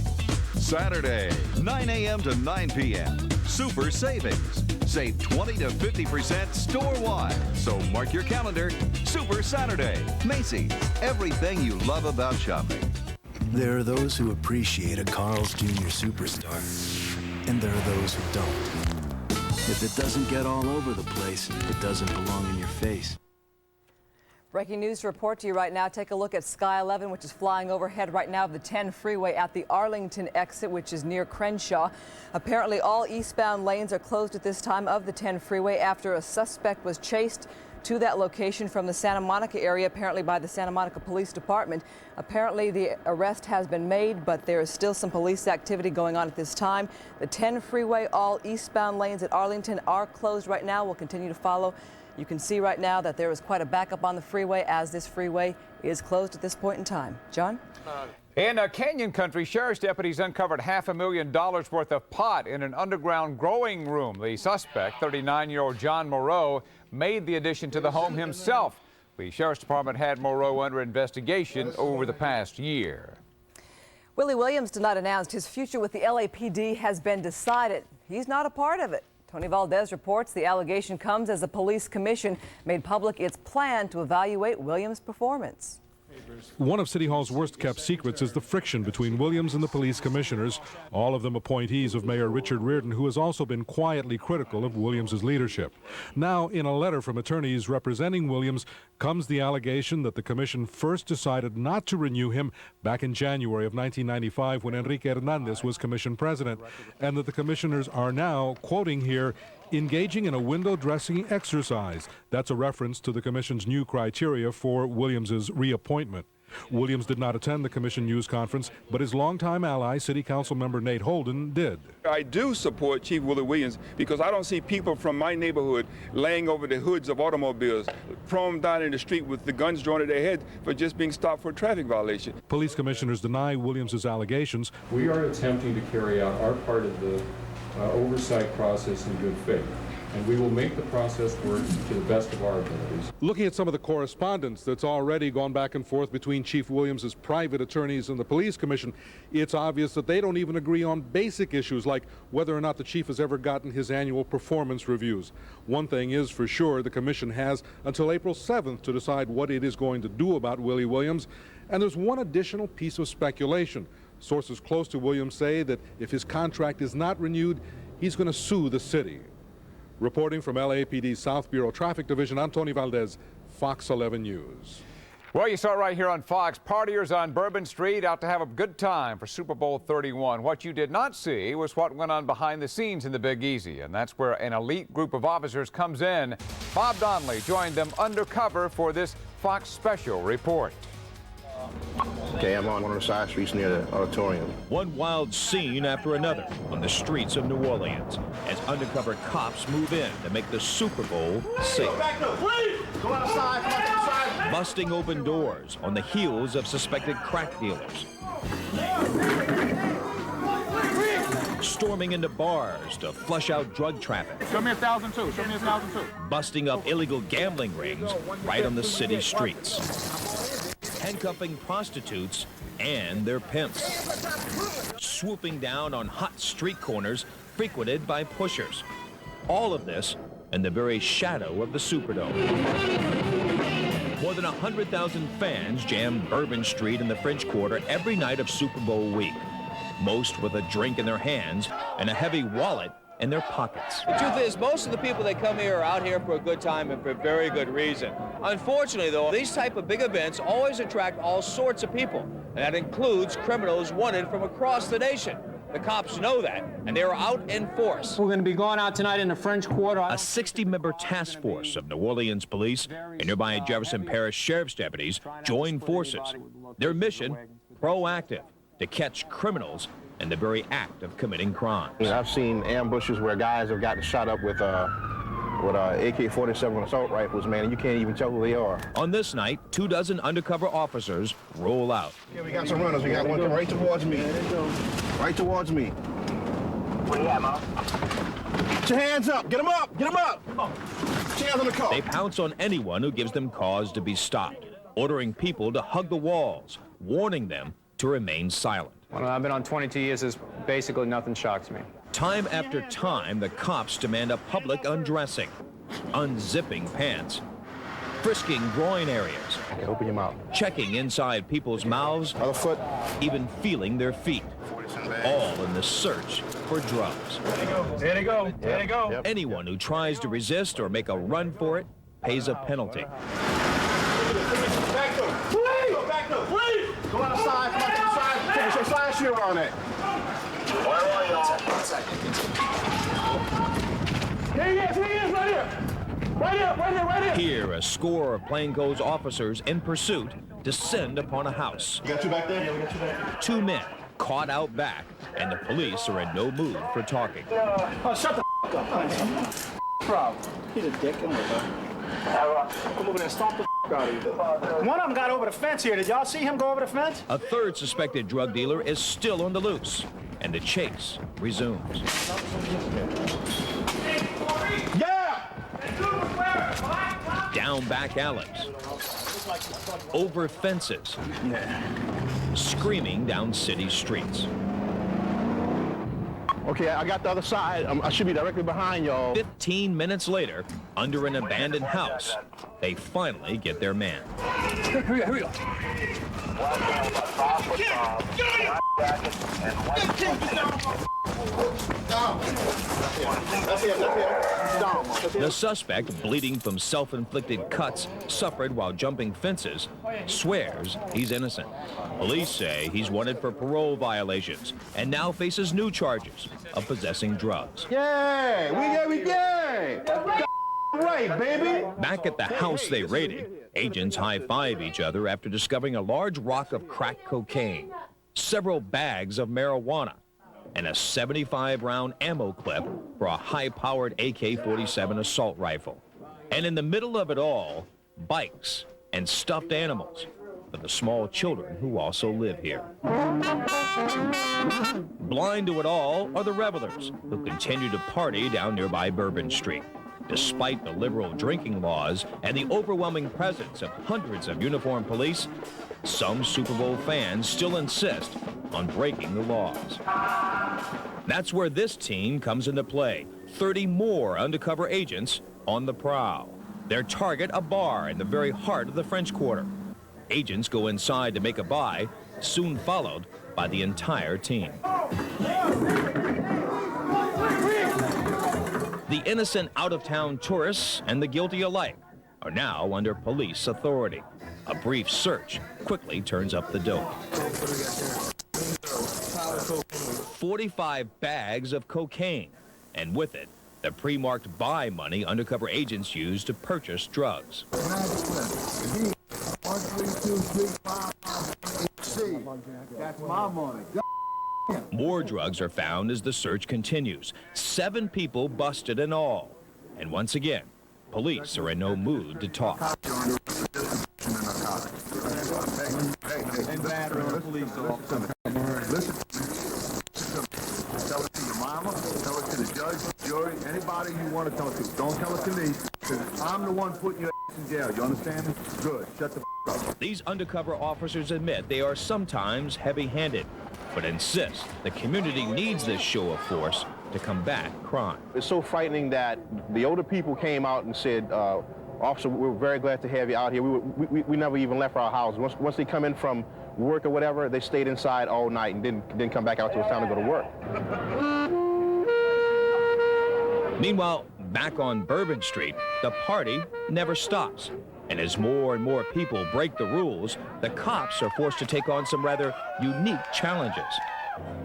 Saturday, 9 a.m. to 9 p.m. Super savings. Save 20 to 50% store-wide. So mark your calendar. Super Saturday. Macy's. Everything you love about shopping. There are those who appreciate a Carl's Jr. superstar, and there are those who don't. If it doesn't get all over the place, it doesn't belong in your face. Breaking news to report to you right now. Take a look at Sky 11, which is flying overhead right now of the 10 freeway at the Arlington exit, which is near Crenshaw. Apparently, all eastbound lanes are closed at this time of the 10 freeway after a suspect was chased to that location from the Santa Monica area, apparently by the Santa Monica Police Department. Apparently, the arrest has been made, but there is still some police activity going on at this time. The 10 freeway, all eastbound lanes at Arlington are closed right now. We'll continue to follow. You can see right now that there is quite a backup on the freeway as this freeway is closed at this point in time. John? In Canyon Country, sheriff's deputies uncovered $500,000 worth of pot in an underground growing room. The suspect, 39-year-old John Moreau, made the addition to the home himself. The sheriff's department had Moreau under investigation over the past year. Willie Williams did not announce his future with the LAPD has been decided. He's not a part of it. Tony Valdez reports the allegation comes as the police commission made public its plan to evaluate Williams' performance. One of City Hall's worst-kept secrets is the friction between Williams and the police commissioners, all of them appointees of Mayor Richard Reardon, who has also been quietly critical of Williams' leadership. Now, in a letter from attorneys representing Williams, comes the allegation that the commission first decided not to renew him back in January of 1995 when Enrique Hernandez was commission president, and that the commissioners are now, quoting here, engaging in a window dressing exercise. That's a reference to the commission's new criteria for Williams's reappointment. Williams did not attend the commission news conference, but his longtime ally, City Council member Nate Holden, did. I do support Chief Willie Williams because I don't see people from my neighborhood laying over the hoods of automobiles, prone down in the street with the guns drawn at their head for just being stopped for a traffic violation. Police commissioners deny Williams's allegations. We are attempting to carry out our part of the oversight process in good faith, and we will make the process work to the best of our abilities. Looking at some of the correspondence that's already gone back and forth between Chief Williams's private attorneys and the police commission, it's obvious that they don't even agree on basic issues like whether or not the chief has ever gotten his annual performance reviews. One thing is for sure, the commission has until April 7th to decide what it is going to do about Willie Williams, and there's one additional piece of speculation. Sources close to Williams say that if his contract is not renewed, he's going to sue the city. Reporting from LAPD's South Bureau Traffic Division, I'm Tony Valdez, Fox 11 News. Well, you saw it right here on Fox. Partiers on Bourbon Street out to have a good time for Super Bowl 31. What you did not see was what went on behind the scenes in the Big Easy, and that's where an elite group of officers comes in. Bob Donnelly joined them undercover for this Fox special report. Okay, I'm on one of the side streets near the auditorium. One wild scene after another on the streets of New Orleans as undercover cops move in to make the Super Bowl safe. Go back up, please! Go outside, come outside. Busting open doors on the heels of suspected crack dealers. Storming into bars to flush out drug traffic. Show me 1,002. Show me 1,002. Busting up illegal gambling rings right on the city streets. Handcuffing prostitutes and their pimps. Swooping down on hot street corners frequented by pushers. All of this in the very shadow of the Superdome. More than 100,000 fans jam Bourbon Street in the French Quarter every night of Super Bowl week. Most with a drink in their hands and a heavy wallet in their pockets. The truth is, most of the people that come here are out here for a good time and for very good reason. Unfortunately, though, these type of big events always attract all sorts of people, and that includes criminals wanted from across the nation. The cops know that, and they are out in force. We're going to be going out tonight in the French Quarter. A 60-member task force of New Orleans police and nearby Jefferson Parish sheriff's deputies join forces. Their mission, proactive, to catch criminals in the very act of committing crimes. I've seen ambushes where guys have gotten shot up with AK-47 assault rifles, man, and you can't even tell who they are. On this night, 24 undercover officers roll out. Okay, we got some runners. We got one coming right towards me. Right towards me. What do you have, Mom? Put your hands up. Get them up. Get them up. Put your hands on the car. They pounce on anyone who gives them cause to be stopped, ordering people to hug the walls, warning them to remain silent. Well, I've been on 22 years, so basically nothing shocks me. Time after time, the cops demand a public undressing, unzipping pants, frisking groin areas, okay, open your mouth, checking inside people's mouths, other foot, even feeling their feet, all in the search for drugs. There they go. There they go. There they go. Yep. Anyone who tries to resist or make a run for it pays a penalty. Back up, please! Go back up, please! Go outside, come outside. Put your flash here on it. Here he is, right here. Right here, right here, right here. Here, a score of plainclothes officers in pursuit descend upon a house. You got two back there? Yeah, we got two back there. Two men caught out back, and the police are in no mood for talking. Oh, shut the up. Problem. He's a dick. Come over there and stomp the out of you. One of them got over the fence here. Did y'all see him go over the fence? A third suspected drug dealer is still on the loose, and the chase resumes. Yeah! Down back alleys, over fences, screaming down city streets. Okay, I got the other side. I should be directly behind y'all. 15 minutes later, under an abandoned house, they finally get their man. Here we go. The suspect, bleeding from self-inflicted cuts suffered while jumping fences, swears he's innocent. Police say he's wanted for parole violations and now faces new charges of possessing drugs. Yeah, we right, baby. Back at the house they raided, agents high-five each other after discovering a large rock of crack cocaine, several bags of marijuana, and a 75-round ammo clip for a high-powered AK-47 assault rifle. And in the middle of it all, bikes and stuffed animals for the small children who also live here. Blind to it all are the revelers who continue to party down nearby Bourbon Street. Despite the liberal drinking laws and the overwhelming presence of hundreds of uniformed police, some Super Bowl fans still insist on breaking the laws. That's where this team comes into play. 30 more undercover agents on the prowl. Their target, a bar in the very heart of the French Quarter. Agents go inside to make a buy, soon followed by the entire team. The innocent out-of-town tourists and the guilty alike are now under police authority. A brief search quickly turns up the dope. 45 bags of cocaine, and with it, the pre-marked buy money undercover agents used to purchase drugs. That's my money. More drugs are found as the search continues. 7 people busted in all. And once again, police are in no mood to talk. Tell it to your mama, tell it to the judge, jury, anybody you want to tell it to. Don't tell it to me, because I'm the one putting your ass in jail. You understand me? Good. Shut the up. These undercover officers admit they are sometimes heavy-handed, but insist the community needs this show of force to combat crime. It's so frightening that the older people came out and said, officer, we're very glad to have you out here. We never even left our house. Once they come in from work or whatever, they stayed inside all night and didn't come back out till it was time to go to work. Meanwhile, back on Bourbon Street, the party never stops. And as more and more people break the rules, the cops are forced to take on some rather unique challenges.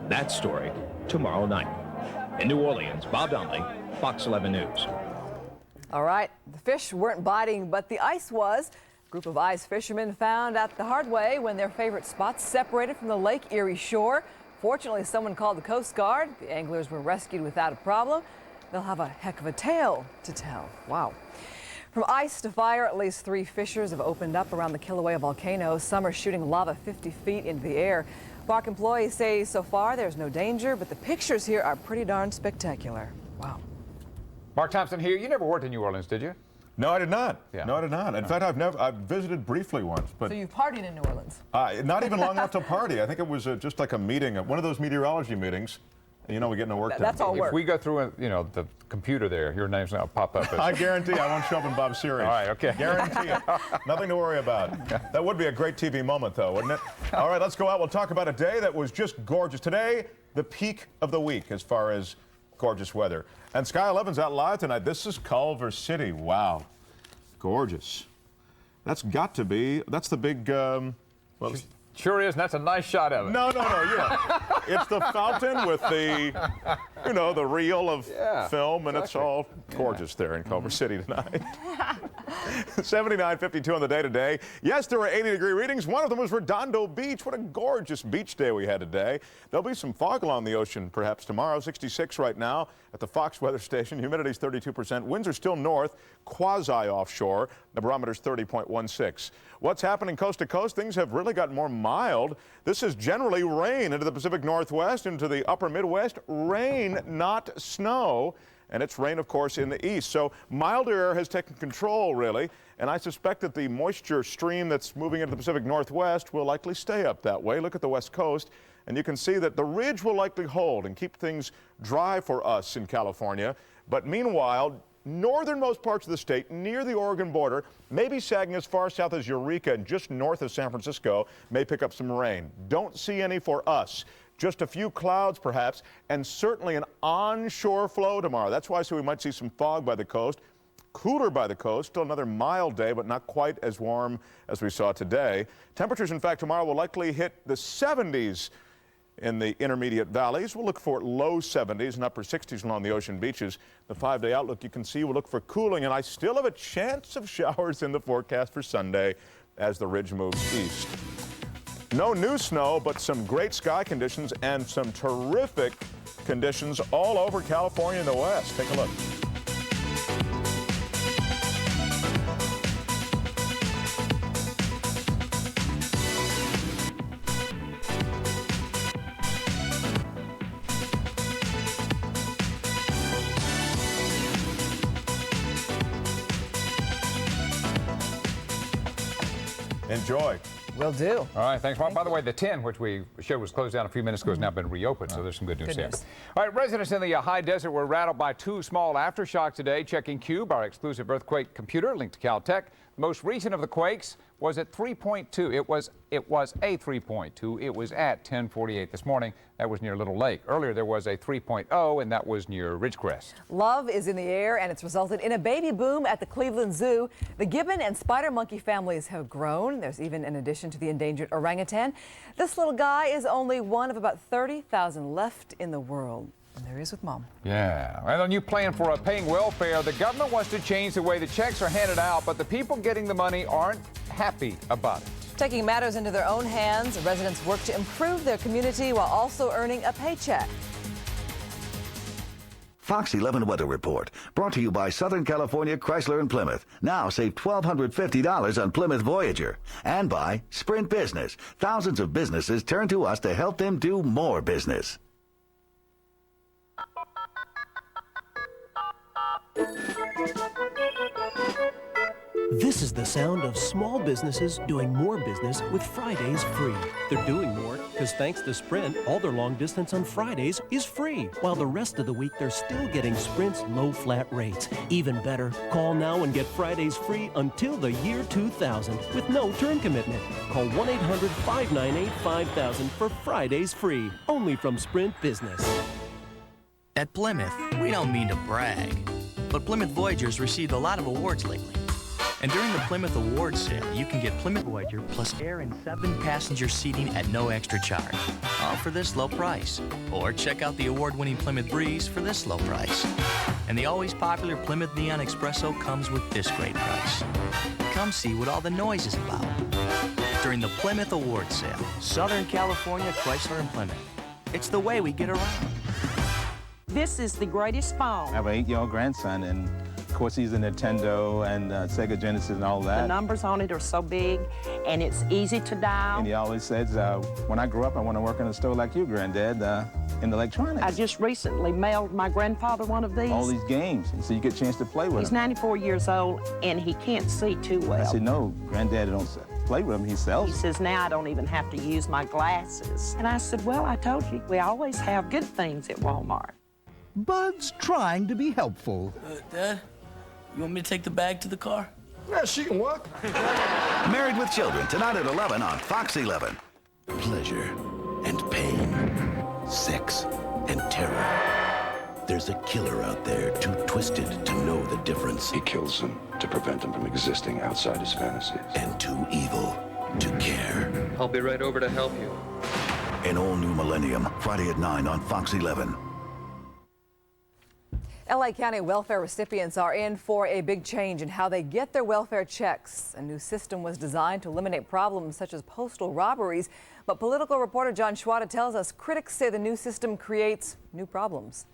That story tomorrow night. In New Orleans, Bob Donnelly, Fox 11 News. All right, the fish weren't biting, but the ice was. A group of ice fishermen found out the hard way when their favorite spots separated from the Lake Erie shore. Fortunately, someone called the Coast Guard. The anglers were rescued without a problem. They'll have a heck of a tale to tell. Wow. From ice to fire, at least 3 fissures have opened up around the Kilauea volcano. Some are shooting lava 50 feet into the air. Park employees say so far there's no danger, but the pictures here are pretty darn spectacular. Wow. Mark Thompson here. You never worked in New Orleans, did you? No, I did not. Yeah. No, I did not. In fact, I've visited briefly once, but So you've partied in New Orleans? not even long enough to party. I think it was just like a meeting, one of those meteorology meetings. You know, we get no work done. That's all work. If we go through, the computer there, your name's going to pop up. I guarantee I won't show up in Bob's series. All right, okay. Guarantee it. Nothing to worry about. That would be a great TV moment, though, wouldn't it? All right, let's go out. We'll talk about a day that was just gorgeous. Today, the peak of the week as far as gorgeous weather. And Sky 11's out live tonight. This is Culver City. Wow. Gorgeous. That's got to be, that's the big, Sure is, and that's a nice shot of it. No, it's the fountain with the, the reel of film, and it's all gorgeous there in Culver City tonight. 79.52 on the day today. Yes, there were 80-degree readings. One of them was Redondo Beach. What a gorgeous beach day we had today. There'll be some fog along the ocean perhaps tomorrow. 66 right now at the Fox weather station. Humidity's 32%. Winds are still north, quasi-offshore. The barometer's 30.16. What's happening coast to coast? Things have really gotten more mild. This is generally rain into the Pacific Northwest, into the upper Midwest. Rain, not snow. and it's rain, of course, in the east. So milder air has taken control, really, and I suspect that the moisture stream that's moving into the Pacific Northwest will likely stay up that way. Look at the west coast, and you can see that the ridge will likely hold and keep things dry for us in California. But meanwhile, northernmost parts of the state near the Oregon border, maybe sagging as far south as Eureka and just north of San Francisco, may pick up some rain. Don't see any for us. Just a few clouds perhaps, and certainly an onshore flow tomorrow. That's why we might see some fog by the coast. Cooler by the coast, still another mild day, but not quite as warm as we saw today. Temperatures, in fact, tomorrow will likely hit the 70s in the intermediate valleys. We'll look for low 70s and upper 60s along the ocean beaches. The 5-day outlook you can see will look for cooling, and I still have a chance of showers in the forecast for Sunday as the ridge moves east. No new snow, but some great sky conditions and some terrific conditions all over California and the West. Take a look. Enjoy. Will do. All right, thanks, Mark. By the way, the 10, which we showed was closed down a few minutes ago, has now been reopened, so there's some good news there. All right, residents in the high desert were rattled by 2 small aftershocks today. Checking Cube, our exclusive earthquake computer linked to Caltech. The most recent of the quakes was at 3.2. It was a 3.2. It was at 10:48 this morning. That was near Little Lake. Earlier there was a 3.0, and that was near Ridgecrest. Love is in the air, and it's resulted in a baby boom at the Cleveland Zoo. The gibbon and spider monkey families have grown. There's even an addition to the endangered orangutan. This little guy is only one of about 30,000 left in the world. And there he is with Mom. Yeah. And a new plan for paying welfare. The government wants to change the way the checks are handed out, but the people getting the money aren't happy about it. Taking matters into their own hands, residents work to improve their community while also earning a paycheck. Fox 11 Weather Report, brought to you by Southern California Chrysler and Plymouth. Now save $1,250 on Plymouth Voyager. And by Sprint Business. Thousands of businesses turn to us to help them do more business. This is the sound of small businesses doing more business with Fridays free. They're doing more because thanks to Sprint, all their long distance on Fridays is free. While the rest of the week, they're still getting Sprint's low flat rates. Even better, call now and get Fridays free until the year 2000 with no term commitment. Call 1-800-598-5000 for Fridays free. Only from Sprint Business. At Plymouth, we don't mean to brag, but Plymouth Voyager's received a lot of awards lately. And during the Plymouth Awards sale, you can get Plymouth Voyager plus air and 7-passenger seating at no extra charge, all for this low price. Or check out the award-winning Plymouth Breeze for this low price. And the always popular Plymouth Neon Espresso comes with this great price. Come see what all the noise is about during the Plymouth Awards sale. Southern California, Chrysler and Plymouth. It's the way we get around. This is the greatest phone. I have an 8-year-old grandson, and of course he's a Nintendo and Sega Genesis and all that. The numbers on it are so big, and it's easy to dial. And he always says, when I grow up, I want to work in a store like you, Granddad, in electronics. I just recently mailed my grandfather one of these. All these games, and so you get a chance to play with He's them. 94 years old, and he can't see too well. I said, no, Granddad don't play with them, he sells He says, now I don't even have to use my glasses. And I said, well, I told you, we always have good things at Walmart. Bud's trying to be helpful. Dad, you want me to take the bag to the car? Yeah, she can walk. Married with Children, tonight at 11 on Fox 11. Pleasure and pain, sex and terror. There's a killer out there too twisted to know the difference. He kills them to prevent them from existing outside his fantasies. And too evil to care. I'll be right over to help you. An all-new Millennium, Friday at 9 on Fox 11. LA County welfare recipients are in for a big change in how they get their welfare checks. A new system was designed to eliminate problems such as postal robberies. But political reporter John Schwada tells us critics say the new system creates new problems.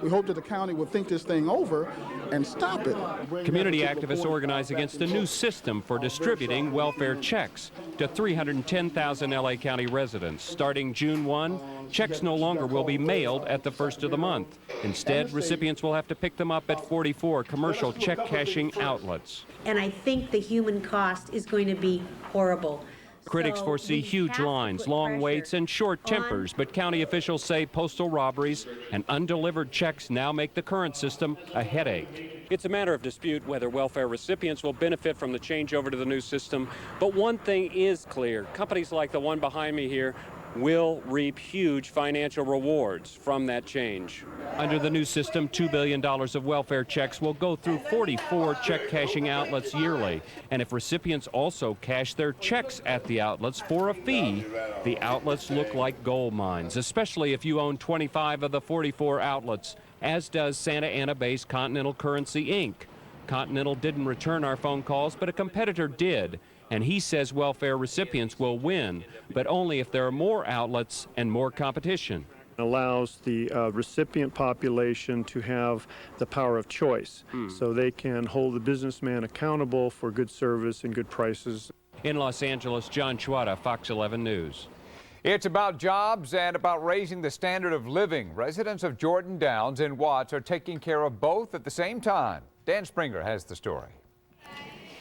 We hope that the county will think this thing over and stop it. Community activists organize against a new system for distributing welfare checks to 310,000 LA County residents. Starting June 1, checks no longer will be mailed at the first of the month. Instead, recipients will have to pick them up at 44 commercial check cashing outlets. And I think the human cost is going to be horrible. Critics foresee huge lines, long waits, and short tempers, but county officials say postal robberies and undelivered checks now make the current system a headache. It's a matter of dispute whether welfare recipients will benefit from the changeover to the new system, but one thing is clear. Companies like the one behind me here will reap huge financial rewards from that change. Under the new system, $2 billion of welfare checks will go through 44 check cashing outlets yearly. And if recipients also cash their checks at the outlets for a fee, the outlets look like gold mines, especially if you own 25 of the 44 outlets, as does Santa Ana-based Continental Currency, Inc. Continental didn't return our phone calls, but a competitor did. And he says welfare recipients will win, but only if there are more outlets and more competition. It allows the recipient population to have the power of choice, so they can hold the businessman accountable for good service and good prices. In Los Angeles, John Chwata, Fox 11 News. It's about jobs and about raising the standard of living. Residents of Jordan Downs and Watts are taking care of both at the same time. Dan Springer has the story.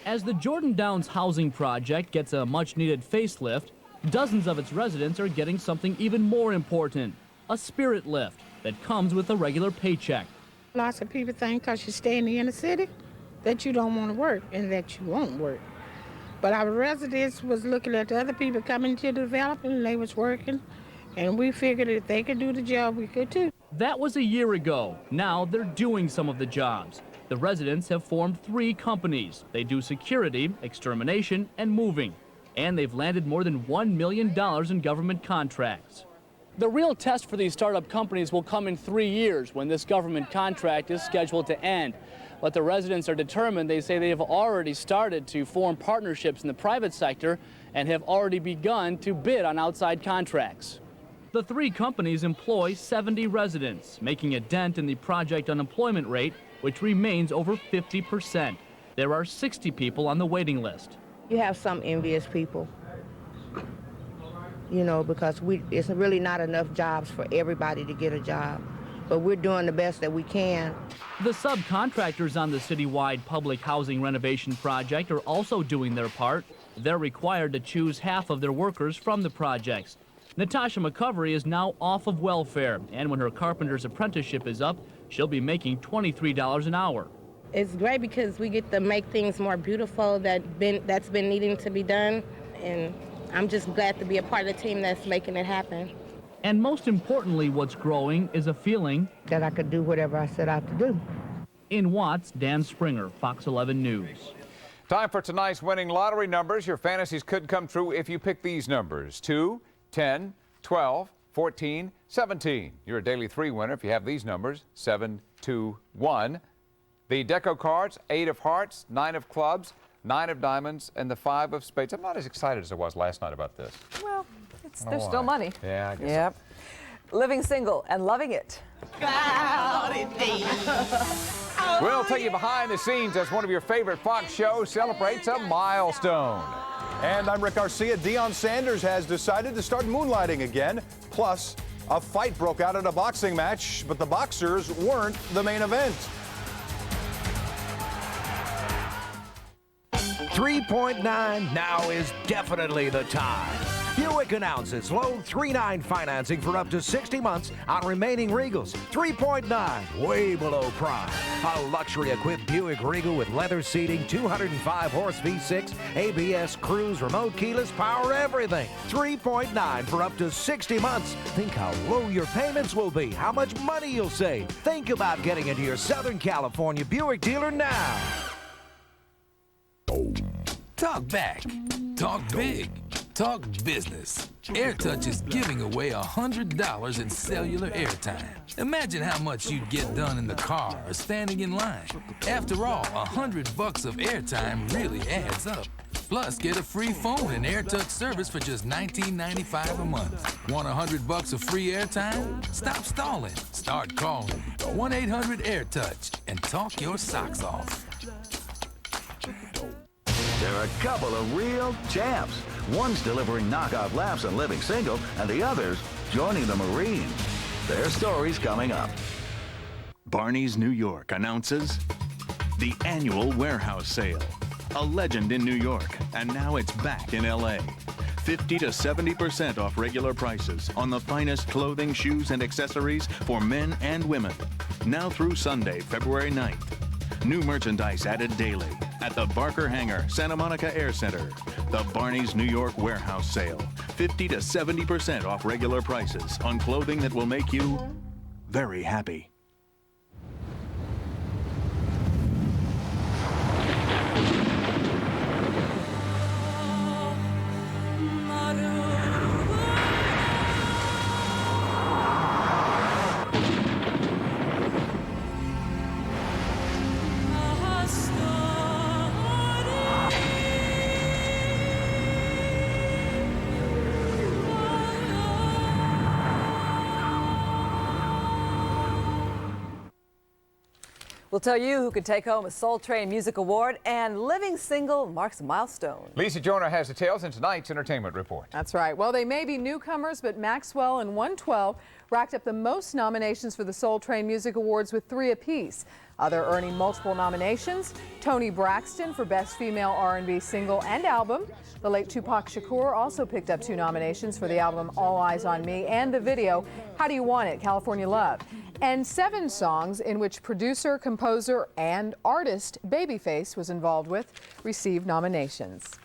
As the Jordan Downs housing project gets a much-needed facelift, dozens of its residents are getting something even more important, a spirit lift that comes with a regular paycheck. Lots of people think because you stay in the inner city that you don't want to work and that you won't work. But our residents was looking at the other people coming to the development and they was working, and we figured if they could do the job, we could too. That was a year ago. Now they're doing some of the jobs. The residents have formed 3 companies. They do security, extermination, and moving. And they've landed more than $1 million in government contracts. The real test for these startup companies will come in 3 years when this government contract is scheduled to end. But the residents are determined. They say they have already started to form partnerships in the private sector and have already begun to bid on outside contracts. The 3 companies employ 70 residents, making a dent in the project unemployment rate, which remains over 50%. There are 60 people on the waiting list. You have some envious people, you know, because it's really not enough jobs for everybody to get a job. But we're doing the best that we can. The subcontractors on the citywide public housing renovation project are also doing their part. They're required to choose half of their workers from the projects. Natasha McCovery is now off of welfare, and when her carpenter's apprenticeship is up, she'll be making $23 an hour. It's great because we get to make things more beautiful that's been needing to be done, and I'm just glad to be a part of the team that's making it happen. And most importantly, what's growing is a feeling that I could do whatever I set out to do. In Watts, Dan Springer, Fox 11 News. Time for tonight's winning lottery numbers. Your fantasies could come true if you pick these numbers: 2, 10, 12, 14, 17. You're a daily 3 winner if you have these numbers: 7, 2, 1. The deco cards: 8 of hearts, 9 of clubs, 9 of diamonds, and the 5 of spades. I'm not as excited as I was last night about this. Well, there's still money. Yeah, I guess. Yep. Living single and loving it. We'll take you behind the scenes as one of your favorite Fox shows celebrates a milestone. And I'm Rick Garcia. Deion Sanders has decided to start moonlighting again. Plus, a fight broke out at a boxing match, but the boxers weren't the main event. 3.9 now is definitely the time. Buick announces low 3.9 financing for up to 60 months on remaining Regals. 3.9, way below prime. A luxury-equipped Buick Regal with leather seating, 205-horse V6, ABS, cruise, remote keyless power, everything. 3.9 for up to 60 months. Think how low your payments will be, how much money you'll save. Think about getting into your Southern California Buick dealer now. Talk back. Talk big. Talk business. AirTouch is giving away $100 in cellular airtime. Imagine how much you'd get done in the car or standing in line. After all, $100 of airtime really adds up. Plus, get a free phone and AirTouch service for just $19.95 a month. Want $100 of free airtime? Stop stalling. Start calling 1-800-AirTouch and talk your socks off. There are a couple of real champs. One's delivering knockout laughs and living single, and the other's joining the Marines. Their story's coming up. Barney's New York announces the annual warehouse sale. A legend in New York, and now it's back in LA. 50 to 70% off regular prices on the finest clothing, shoes, and accessories for men and women. Now through Sunday, February 9th. New merchandise added daily at the Barker Hangar, Santa Monica Air Center. The Barney's New York warehouse sale. 50 to 70% off regular prices on clothing that will make you very happy. We'll tell you who could take home a Soul Train Music Award, and Living Single marks a milestone. Lisa Jonah has details in tonight's entertainment report. That's right. Well, they may be newcomers, but Maxwell and 112 racked up the most nominations for the Soul Train Music Awards with 3 apiece. Other earning multiple nominations: Toni Braxton for Best Female R&B Single and Album. The late Tupac Shakur also picked up 2 nominations for the album All Eyes on Me and the video How Do You Want It, California Love. And 7 songs in which producer, composer, and artist Babyface was involved with received nominations.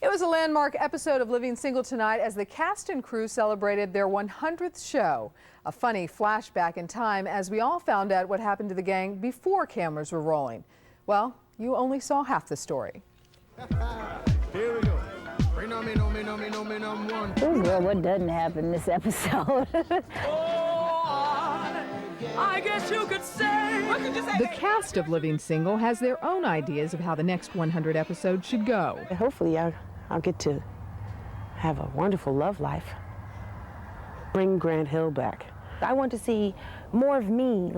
It was a landmark episode of Living Single tonight as the cast and crew celebrated their 100th show. A funny flashback in time as we all found out what happened to the gang before cameras were rolling. Well, you only saw half the story. Here we go. Oh, girl, what doesn't happen in this episode? I guess you could say. The cast of Living Single has their own ideas of how the next 100 episodes should go. Hopefully I'll get to have a wonderful love life. Bring Grant Hill back. I want to see more of me, a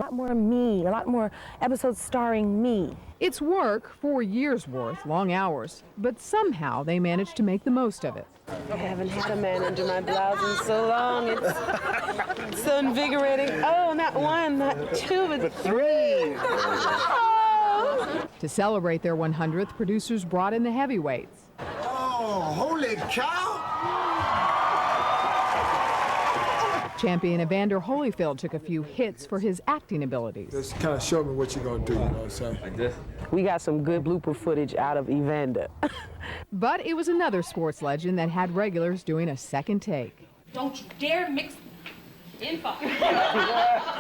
lot more episodes starring me. It's work, 4 years worth, long hours, but somehow they managed to make the most of it. I haven't had a man under my blouse in so long. It's so invigorating. Oh, not 1, not 2, but 3. Oh. To celebrate their 100th, producers brought in the heavyweights. Oh, holy cow! Champion Evander Holyfield took a few hits for his acting abilities. Just kind of show me what you're going to do, you know what I'm saying? Like this? We got some good blooper footage out of Evander. But it was another sports legend that had regulars doing a second take. Don't you dare mix info.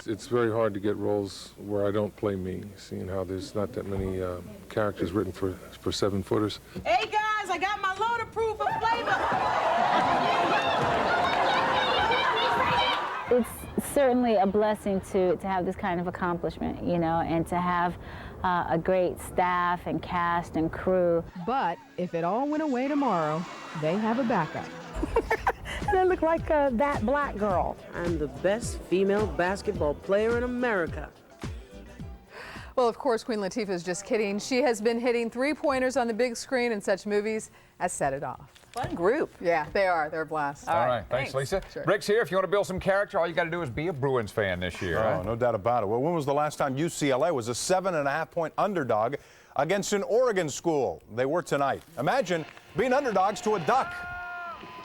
It's very hard to get roles where I don't play me, seeing how there's not that many characters written for 7-footers. Hey guys, I got my load approved for flavor. It's certainly a blessing to have this kind of accomplishment, you know, and to have a great staff and cast and crew. But if it all went away tomorrow, they have a backup. And I look like that black girl. I'm the best female basketball player in America. Well, of course, Queen Latifah is just kidding. She has been hitting 3-pointers on the big screen in such movies as Set It Off. Fun group. Yeah, they are. They're a blast. All right. Thanks, Lisa. Sure. Rick's here. If you want to build some character, all you got to do is be a Bruins fan this year. Oh, no doubt about it. Well, when was the last time UCLA was a 7.5-point underdog against an Oregon school? They were tonight. Imagine being underdogs to a Duck.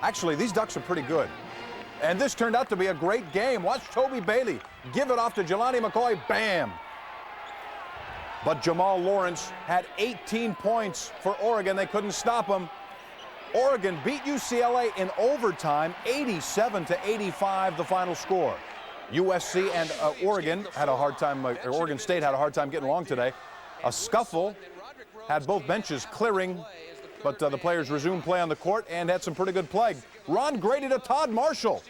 Actually, these Ducks are pretty good. And this turned out to be a great game. Watch Toby Bailey give it off to Jelani McCoy. Bam! But Jamal Lawrence had 18 points for Oregon. They couldn't stop him. Oregon beat UCLA in overtime, 87-85, the final score. USC and Oregon had a hard time, Oregon State had a hard time getting along today. A scuffle had both benches clearing, but the players resumed play on the court and had some pretty good play. Ron Grady to Todd Marshall.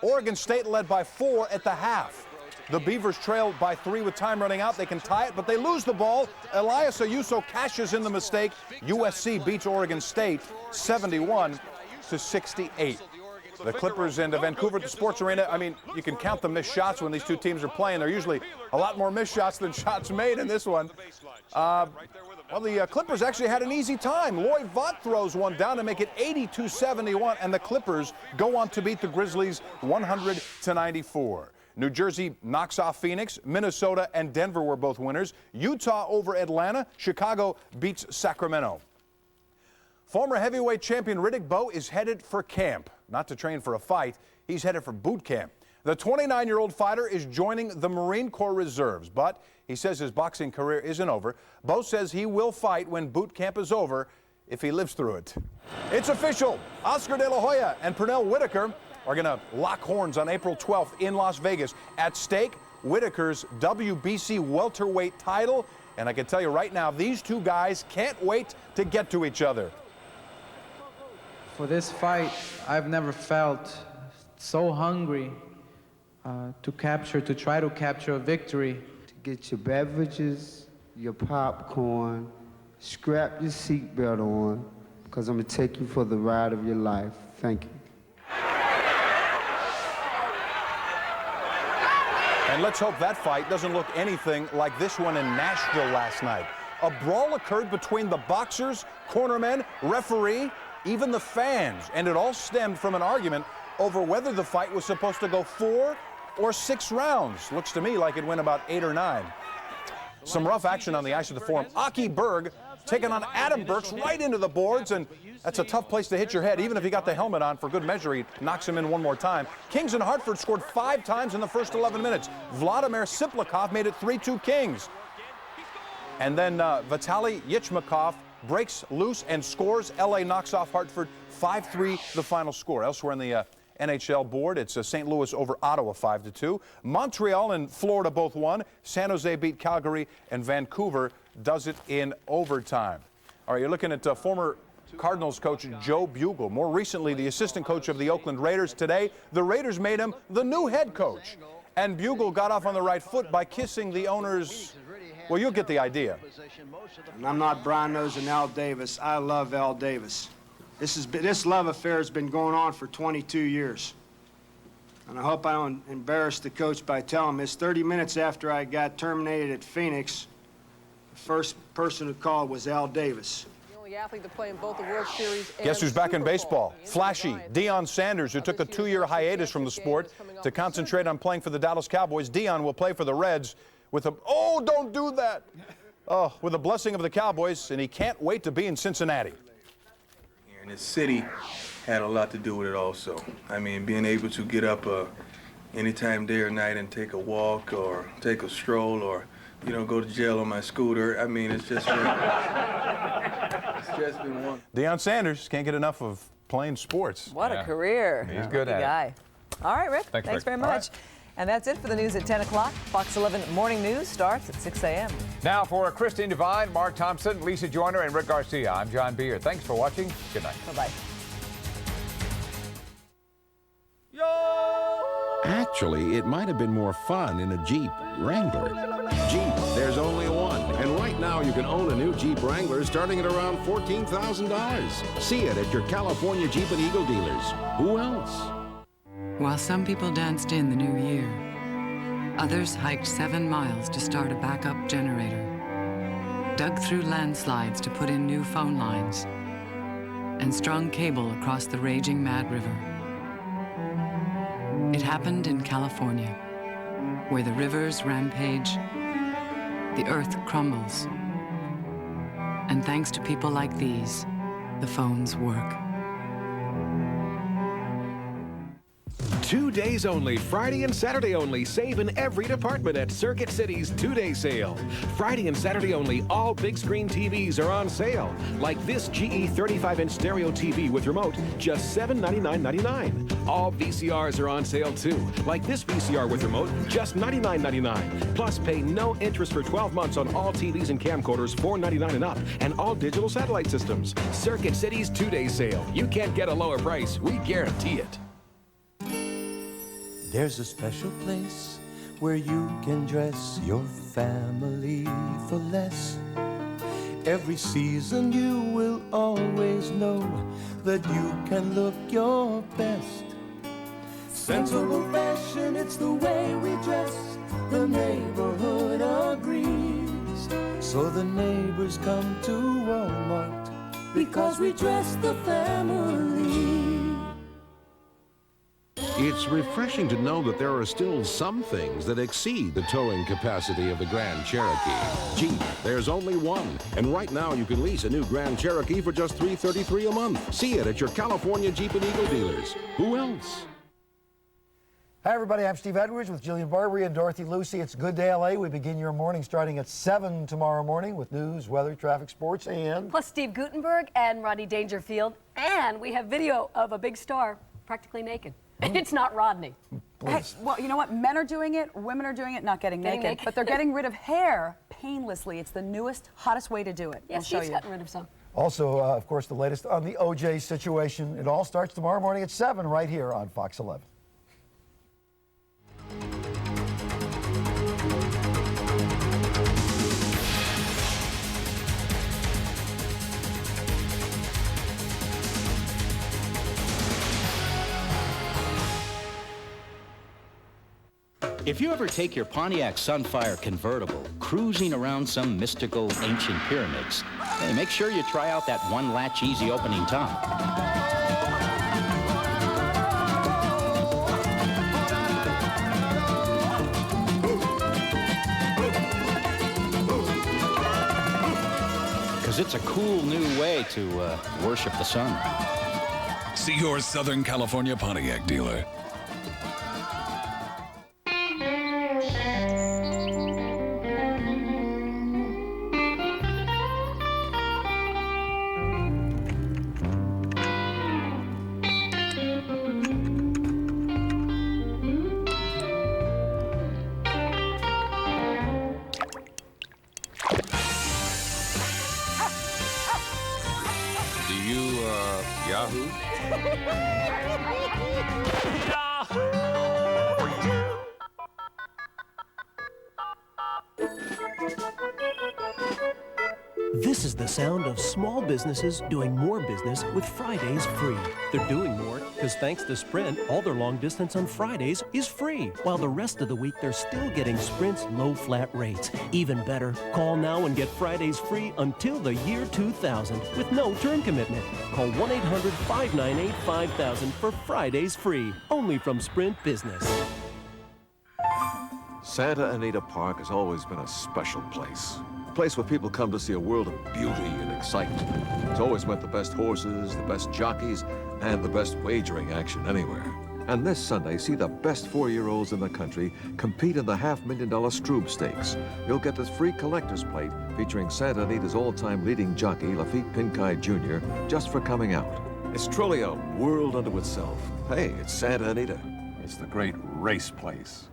Oregon State led by 4 at the half. The Beavers trail by 3 with time running out. They can tie it, but they lose the ball. Elias Ayuso cashes in the mistake. USC beats Oregon State 71-68. The Clippers and Vancouver at the Sports Arena. I mean, you can count the missed shots when these two teams are playing. They're usually a lot more missed shots than shots made in this one. Well, the Clippers actually had an easy time. Lloyd Vaught throws one down to make it 82-71, and the Clippers go on to beat the Grizzlies 100-94. New Jersey knocks off Phoenix. Minnesota and Denver were both winners. Utah over Atlanta. Chicago beats Sacramento. Former heavyweight champion Riddick Bowe is headed for camp. Not to train for a fight, he's headed for boot camp. The 29-year-old fighter is joining the Marine Corps Reserves, but he says his boxing career isn't over. Bowe says he will fight when boot camp is over if he lives through it. It's official. Oscar De La Hoya and Pernell Whitaker are going to lock horns on April 12th in Las Vegas. At stake, Whitaker's WBC welterweight title. And I can tell you right now, these two guys can't wait to get to each other. For this fight, I've never felt so hungry to try to capture a victory. To get your beverages, your popcorn, strap your seatbelt on, because I'm going to take you for the ride of your life. Thank you. And let's hope that fight doesn't look anything like this one in Nashville last night. A brawl occurred between the boxers, cornermen, referee, even the fans, and it all stemmed from an argument over whether the fight was supposed to go 4 or 6 rounds. Looks to me like it went about 8 or 9. Some rough action on the ice of the Forum. Aki Berg taking on Adam Burks right into the boards, and that's a tough place to hit your head. Even if he got the helmet on for good measure, he knocks him in one more time. Kings and Hartford scored 5 times in the first 11 minutes. Vladimir Siplikov made it 3-2 Kings. And then Vitaly Yichmakov breaks loose and scores. LA knocks off Hartford 5-3 the final score. Elsewhere in the NHL board, it's St. Louis over Ottawa 5-2. Montreal and Florida both won. San Jose beat Calgary, and Vancouver does it in overtime. All right, you're looking at former Cardinals coach Joe Bugel. More recently, the assistant coach of the Oakland Raiders. Today, the Raiders made him the new head coach. And Bugel got off on the right foot by kissing the owner's... Well, you'll get the idea. And I'm not brown-nosing Al Davis. I love Al Davis. This love affair has been going on for 22 years. And I hope I don't embarrass the coach by telling him it's 30 minutes after I got terminated at Phoenix. The first person who called was Al Davis. The only athlete to play in both the World Series and Guess who's back in Super Bowl. baseball? Flashy Deion Sanders, who took a 2-year hiatus from the sport to concentrate on playing for the Dallas Cowboys. Deion will play for the Reds with a... Oh, don't do that! Oh, with the blessing of the Cowboys, and he can't wait to be in Cincinnati. And the city had a lot to do with it also. I mean, being able to get up anytime day or night and take a walk or take a stroll or, you know, go to jail on my scooter. I mean, it's just been one. Deion Sanders can't get enough of playing sports. What a career. He's good at guy. All right, Rick. Thanks, Rick. Very All much. right. And that's it for the news at 10 o'clock. Fox 11 Morning News starts at 6 a.m. Now for Christine Devine, Mark Thompson, Lisa Joyner, and Rick Garcia, I'm John Beard. Thanks for watching. Good night. Bye-bye. Actually, it might have been more fun in a Jeep Wrangler. Jeep, there's only one. And right now you can own a new Jeep Wrangler starting at around $14,000. See it at your California Jeep and Eagle dealers. Who else? While some people danced in the new year, others hiked 7 miles to start a backup generator, dug through landslides to put in new phone lines, and strung cable across the raging Mad River. It happened in California, where the rivers rampage, the earth crumbles, and thanks to people like these, the phones work. 2 days only, Friday and Saturday only. Save in every department at Circuit City's 2-day sale. Friday and Saturday only, all big screen TVs are on sale. Like this GE 35-inch stereo TV with remote, just $799.99. All VCRs are on sale too. Like this VCR with remote, just $99.99. Plus, pay no interest for 12 months on all TVs and camcorders, $499 and up, and all digital satellite systems. Circuit City's 2-day sale. You can't get a lower price. We guarantee it. There's a special place where you can dress your family for less. Every season you will always know that you can look your best. Sensible fashion, it's the way we dress. The neighborhood agrees. So the neighbors come to Walmart because we dress the family. It's refreshing to know that there are still some things that exceed the towing capacity of the Grand Cherokee. Jeep, there's only one. And right now you can lease a new Grand Cherokee for just $333 a month. See it at your California Jeep and Eagle dealers. Who else? Hi, everybody. I'm Steve Edwards with Jillian Barbary and Dorothy Lucy. It's Good Day LA. We begin your morning starting at 7 tomorrow morning with news, weather, traffic, sports, and... Plus Steve Guttenberg and Rodney Dangerfield. And we have video of a big star practically naked. It's not Rodney. Hey, well, you know what? Men are doing it, women are doing it, not getting naked. But they're getting rid of hair painlessly. It's the newest, hottest way to do it. Yes, we'll Steve's gotten rid of some. Also, of course, the latest on the OJ situation. It all starts tomorrow morning at 7 right here on Fox 11. If you ever take your Pontiac Sunfire convertible cruising around some mystical ancient pyramids, hey, make sure you try out that one latch easy opening top. Because it's a cool new way to worship the sun. See your Southern California Pontiac dealer. Yahoo? This is the sound of small businesses doing more business with Fridays free. They're doing more because thanks to Sprint, all their long distance on Fridays is free, while the rest of the week they're still getting Sprint's low flat rates. Even better, call now and get Fridays free until the year 2000 with no term commitment. Call 1-800-598-5000 for Fridays free, only from Sprint Business. Santa Anita Park has always been a special place. A place where people come to see a world of beauty and excitement. It's always meant the best horses, the best jockeys, and the best wagering action anywhere. And this Sunday, see the best 4-year-olds in the country compete in the $500,000 Stroob Stakes. You'll get this free collector's plate featuring Santa Anita's all-time leading jockey, Lafitte Pincay Jr., just for coming out. It's truly a world unto itself. Hey, it's Santa Anita. It's the great race place.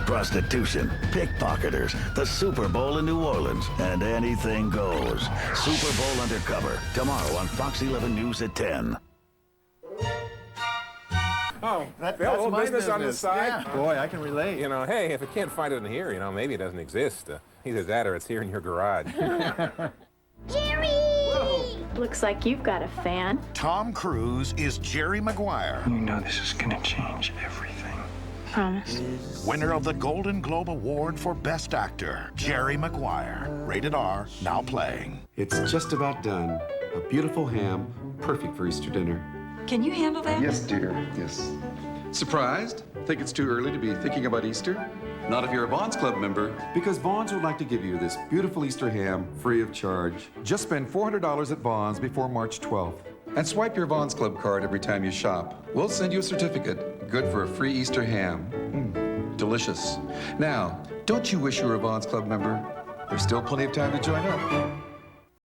Prostitution, pickpocketers, the Super Bowl in New Orleans, and anything goes. Super Bowl Undercover, tomorrow on Fox 11 News at 10. Oh, that's little my business on the side. Yeah. Boy, I can relate. You know, hey, if I can't find it in here, you know, maybe it doesn't exist. Either that or it's here in your garage. Jerry! Whoa. Looks like you've got a fan. Tom Cruise is Jerry Maguire. You know this is gonna change everything. Promise. Winner of the Golden Globe Award for Best Actor, Jerry Maguire. Rated R, now playing. It's just about done. A beautiful ham, perfect for Easter dinner. Can you handle that? Yes, dear, yes. Surprised? Think it's too early to be thinking about Easter? Not if you're a Vons Club member, because Vons would like to give you this beautiful Easter ham free of charge. Just spend $400 at Vons before March 12th. And swipe your Vons Club card every time you shop. We'll send you a certificate, good for a free Easter ham. Delicious. Now, don't you wish you were a Vons Club member? There's still plenty of time to join up.